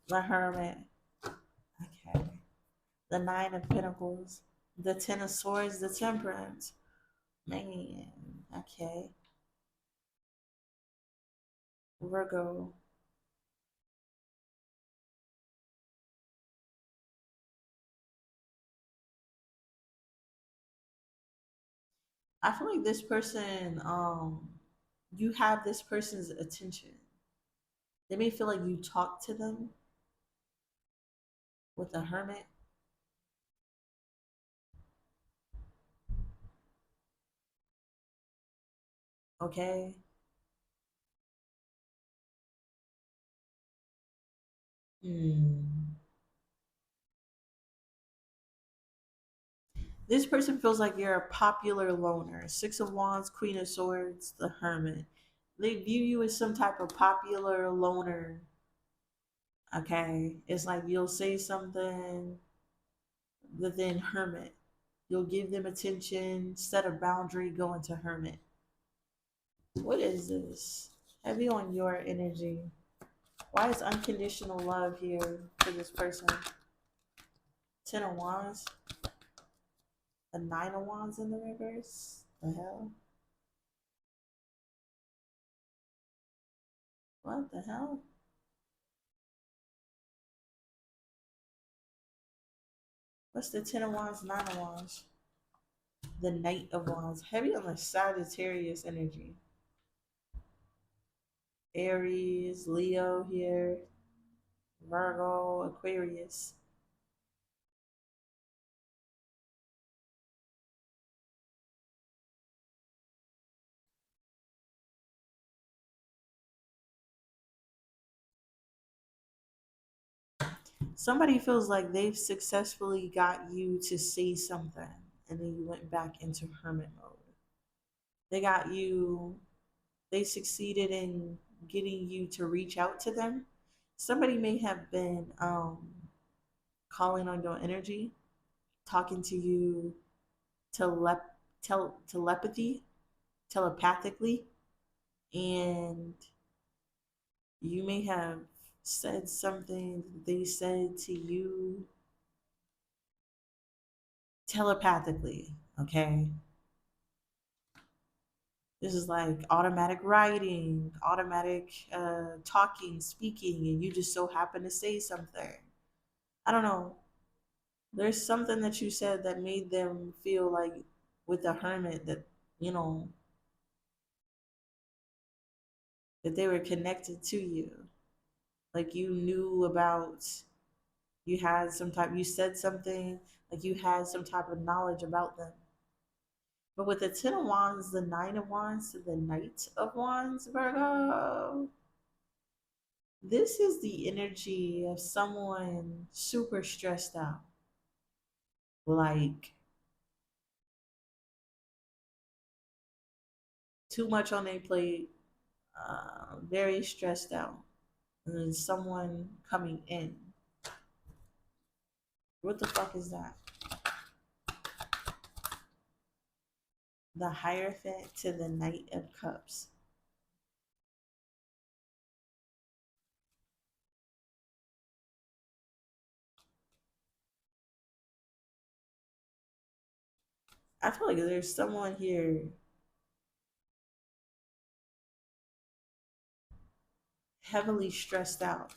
The Hermit. Okay. The Nine of Pentacles. The Ten of Swords. The Temperance. Man. Okay. Virgo. I feel like this person, you have this person's attention. They may feel like you talk to them with a hermit. Okay. Hmm. This person feels like you're a popular loner. Six of Wands, Queen of Swords, the Hermit. They view you as some type of popular loner. Okay. It's like you'll say something, but then Hermit. You'll give them attention, set a boundary, go into Hermit. What is this? Heavy on your energy. Why is unconditional love here for this person? Ten of Wands. A Nine of Wands in the reverse. The hell? What the hell? What's the Ten of Wands, Nine of Wands? The Knight of Wands. Heavy on the Sagittarius energy. Aries, Leo here. Virgo, Aquarius. Somebody feels like they've successfully got you to say something and then you went back into hermit mode. They got you, they succeeded in getting you to reach out to them. Somebody may have been calling on your energy, talking to you telepathy, telepathically, and you may have said something they said to you telepathically, okay? This is like automatic writing, automatic talking, speaking, and you just so happen to say something. I don't know. There's something that you said that made them feel like with the hermit that you know, that they were connected to you. Like you knew about, you had some type, you said something, like you had some type of knowledge about them. But with the Ten of Wands, the Nine of Wands to the Knight of Wands, Virgo, this is the energy of someone super stressed out. Like too much on their plate, very stressed out. And then someone coming in. What the fuck is that? The Hierophant to the Knight of Cups. I feel like there's someone here heavily stressed out.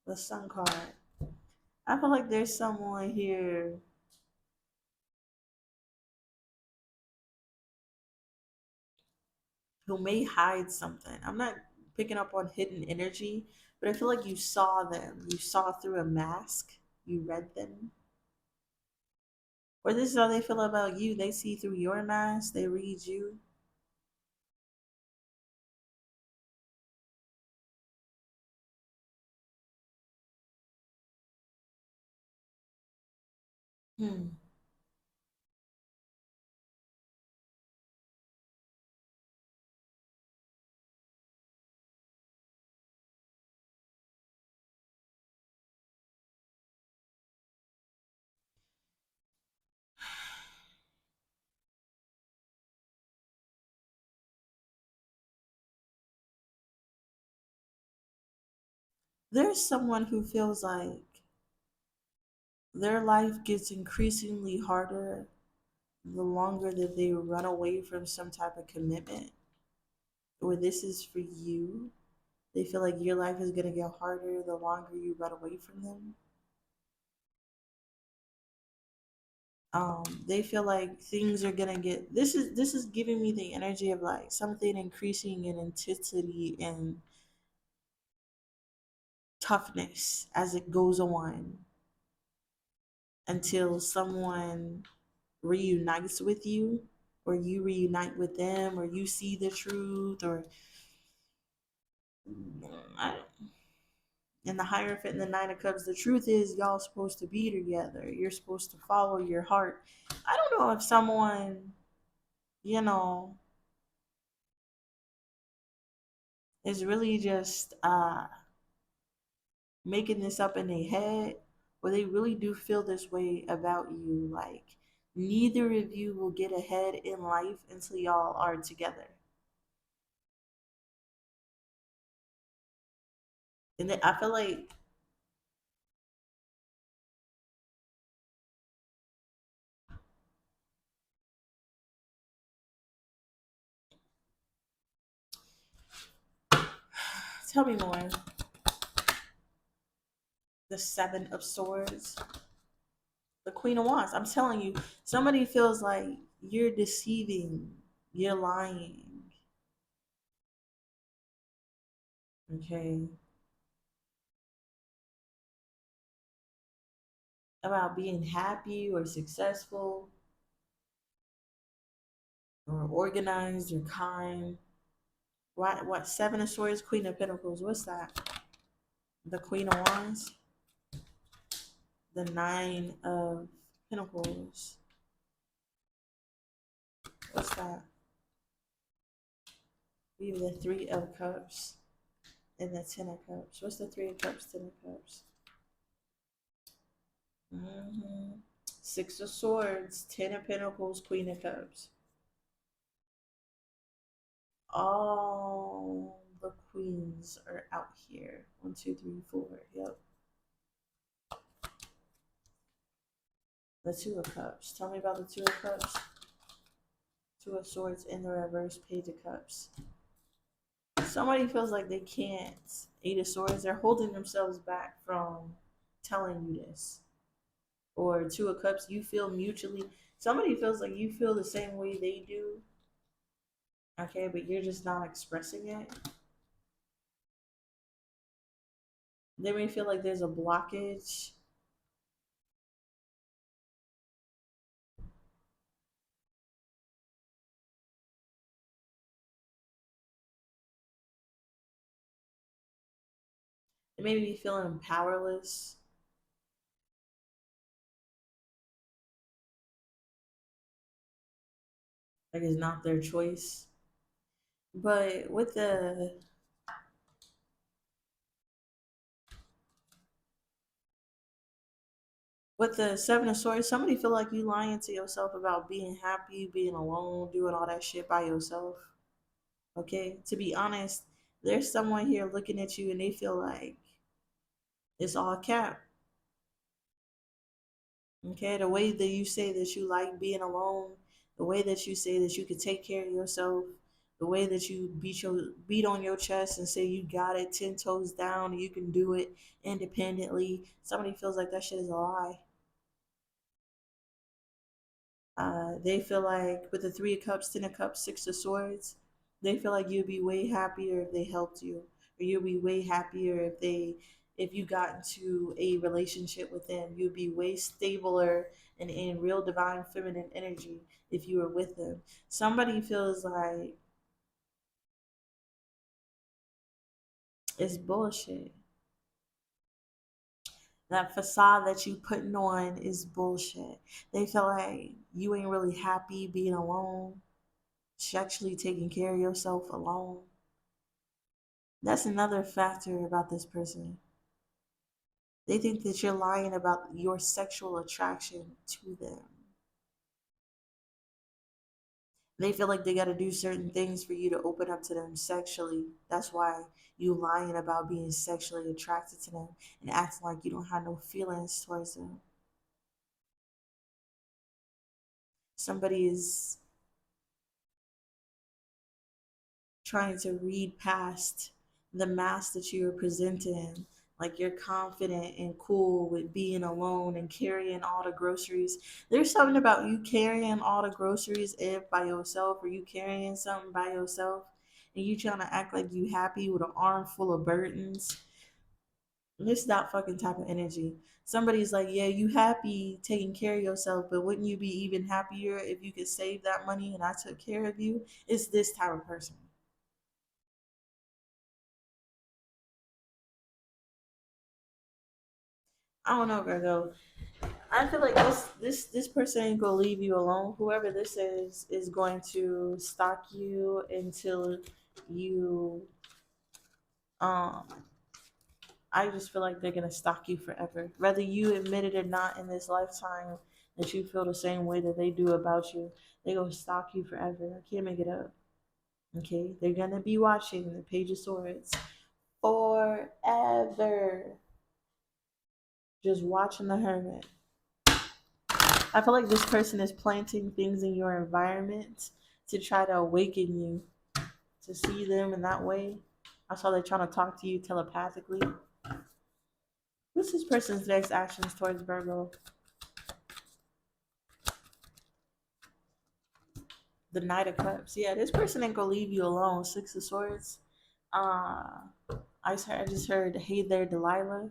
The Sun card. I feel like there's someone here who may hide something. I'm not picking up on hidden energy, but I feel like you saw them. You saw through a mask. You read them. Or this is how they feel about you. They see through your mask. They read you. Hmm. There's someone who feels like their life gets increasingly harder the longer that they run away from some type of commitment, or this is for you. They feel like your life is going to get harder the longer you run away from them. They feel like things are going to get, this is giving me the energy of like something increasing in intensity and toughness as it goes on until someone reunites with you, or you reunite with them, or you see the truth, or I, in the Hierophant and the Nine of Cups, the truth is y'all supposed to be together. You're supposed to follow your heart. I don't know if someone, you know, is really just making this up in their head, or they really do feel this way about you. Like neither of you will get ahead in life until y'all are together. And then I feel like, tell me more. The Seven of Swords, the Queen of Wands. I'm telling you, somebody feels like you're deceiving, you're lying. Okay, about being happy or successful or organized or kind. What Seven of Swords, Queen of Pentacles, what's that? The Queen of Wands, the Nine of Pentacles, what's that? We have the Three of Cups and the Ten of Cups. What's the Three of Cups, Ten of Cups? Hmm. Six of Swords, Ten of Pentacles, Queen of Cups. All the queens are out here. One, two, three, four. Yep. The Two of Cups. Tell me about the Two of Cups. Two of Swords in the reverse, Page of Cups. Somebody feels like they can't. Eight of Swords. They're holding themselves back from telling you this. Or Two of Cups, you feel mutually, somebody feels like you feel the same way they do, okay, but you're just not expressing it. They may feel like there's a blockage. They may be feeling powerless, like it's not their choice. But with the Seven of Swords, somebody feel like you lying to yourself about being happy, being alone, doing all that shit by yourself. Okay, to be honest, there's someone here looking at you and they feel like it's all cap. Okay, the way that you say that you like being alone, the way that you say that you can take care of yourself, the way that you beat on your chest and say you got it 10 toes down and you can do it independently. Somebody feels like that shit is a lie. They feel like with the Three of Cups, Ten of Cups, Six of Swords, they feel like you'd be way happier if they helped you, or you'd be way happier if you got into a relationship with them. You'd be way stabler and in real divine feminine energy if you were with them. Somebody feels like it's bullshit. That facade that you putting on is bullshit. They feel like you ain't really happy being alone. Actually taking care of yourself alone. That's another factor about this person. They think that you're lying about your sexual attraction to them. They feel like they got to do certain things for you to open up to them sexually. That's why you lying about being sexually attracted to them and acting like you don't have no feelings towards them. Somebody is trying to read past the mask that you're presenting. Like you're confident and cool with being alone and carrying all the groceries. There's something about you carrying all the groceries if by yourself, or you carrying something by yourself and you trying to act like you happy with an arm full of burdens. It's that fucking type of energy. Somebody's like, yeah, you happy taking care of yourself, but wouldn't you be even happier if you could save that money and I took care of you? It's this type of person. I don't know, Virgo. I feel like this person ain't gonna leave you alone. Whoever this is going to stalk you until you um I just feel like they're gonna stalk you forever. Whether you admit it or not in this lifetime that you feel the same way that they do about you, they gonna stalk you forever. I can't make it up. Okay? They're gonna be watching the Page of Swords forever. Just watching the Hermit. I feel like this person is planting things in your environment to try to awaken you to see them in that way. I saw they're trying to talk to you telepathically. What's this person's next actions towards Virgo? The Knight of Cups. Yeah, this person ain't gonna leave you alone. Six of Swords. Uh, I just heard, hey there, Delilah.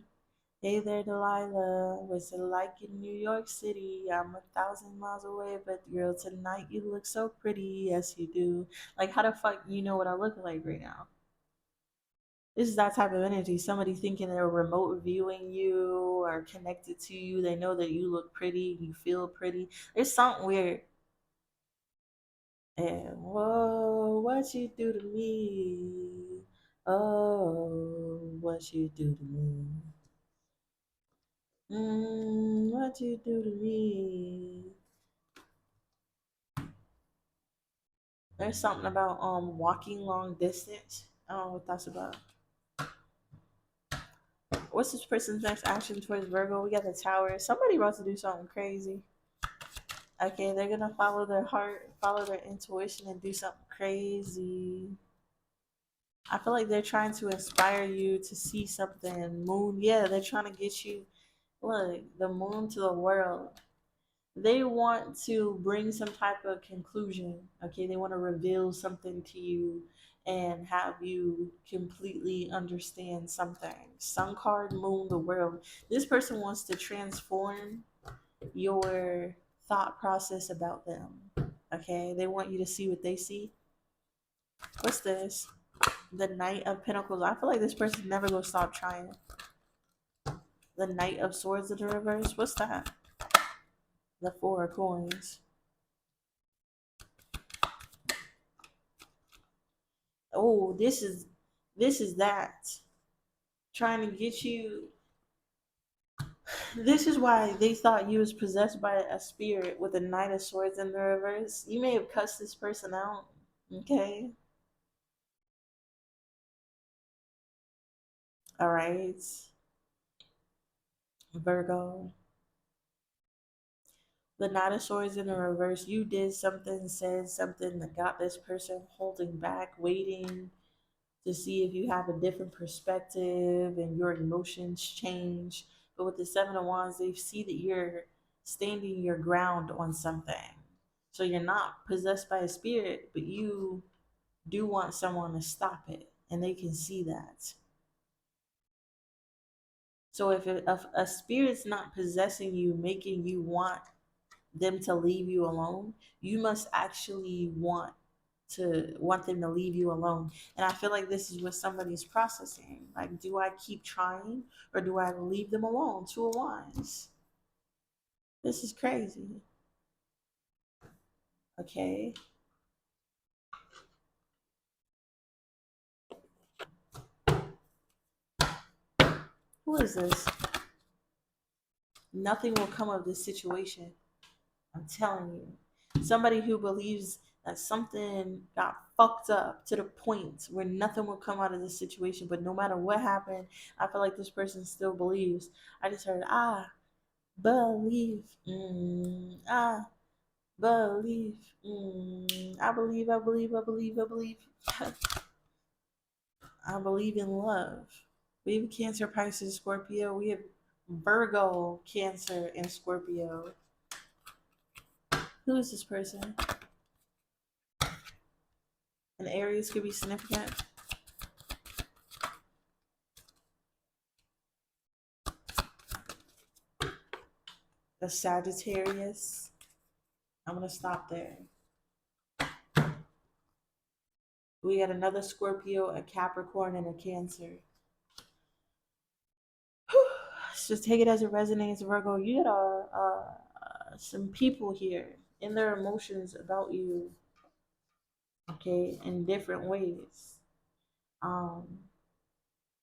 Hey there, Delilah. What's it like in New York City? I'm 1,000 miles away, but girl, tonight you look so pretty. Yes, you do. Like, how the fuck you know what I look like right now? This is that type of energy. Somebody thinking they're remote viewing you or connected to you. They know that you look pretty, you feel pretty. There's something weird. And whoa, what you do to me? Oh, what you do to me? What you do to me? There's something about walking long distance. I don't know what that's about. What's this person's next action towards Virgo? We got the Tower. Somebody about to do something crazy. Okay, they're gonna follow their heart, follow their intuition, and do something crazy. I feel like they're trying to inspire you to see something. Moon, yeah, they're trying to get you. Look, the moon to the world. They want to bring some type of conclusion. Okay, they want to reveal something to you and have you completely understand something. Sun card, moon, the world. This person wants to transform your thought process about them. Okay, they want you to see what they see. What's this? The Knight of Pentacles. I feel like this person never gonna stop trying. The Knight of Swords in the reverse. What's that? The Four of Coins. Oh, this is that. Trying to get you. This is why they thought you was possessed by a spirit with the Knight of Swords in the reverse. You may have cussed this person out. Okay. All right. Virgo. The Knight of Swords in the reverse. You did something, said something that got this person holding back, waiting to see if you have a different perspective and your emotions change. But with the Seven of Wands, they see that you're standing your ground on something. So you're not possessed by a spirit, but you do want someone to stop it, and they can see that. So if a spirit's not possessing you, making you want them to leave you alone, you must actually want them to leave you alone. And I feel like this is what somebody's processing. Like, do I keep trying or do I leave them alone? Two of Wands. This is crazy. Okay. Who is this? Nothing will come of this situation. I'm telling you. Somebody who believes that something got fucked up to the point where nothing will come out of this situation. But no matter what happened, I feel like this person still believes. I just heard, believe. I believe. I believe, I believe, I believe, I believe. I believe in love. We have Cancer, Pisces, Scorpio. We have Virgo, Cancer, and Scorpio. Who is this person? And Aries could be significant. The Sagittarius. I'm going to stop there. We got another Scorpio, a Capricorn, and a Cancer. Just take it as it resonates, Virgo. You got some people here in their emotions about you, okay, in different ways. Um,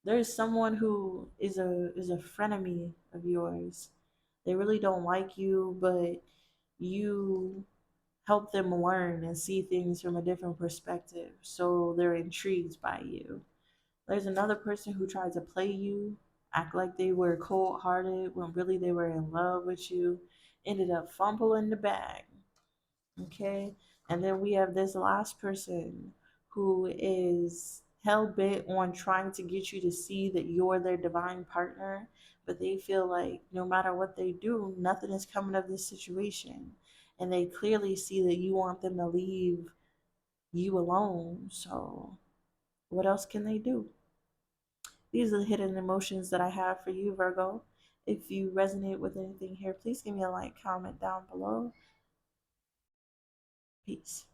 there's someone who is a frenemy of yours. They really don't like you, but you help them learn and see things from a different perspective. So they're intrigued by you. There's another person who tried to play you, act like they were cold hearted when really they were in love with you, ended up fumbling the bag. Okay. And then we have this last person who is hell bent on trying to get you to see that you're their divine partner, but they feel like no matter what they do, nothing is coming of this situation. And they clearly see that you want them to leave you alone. So, what else can they do? These are the hidden emotions that I have for you, Virgo. If you resonate with anything here, please give me a like, comment down below. Peace.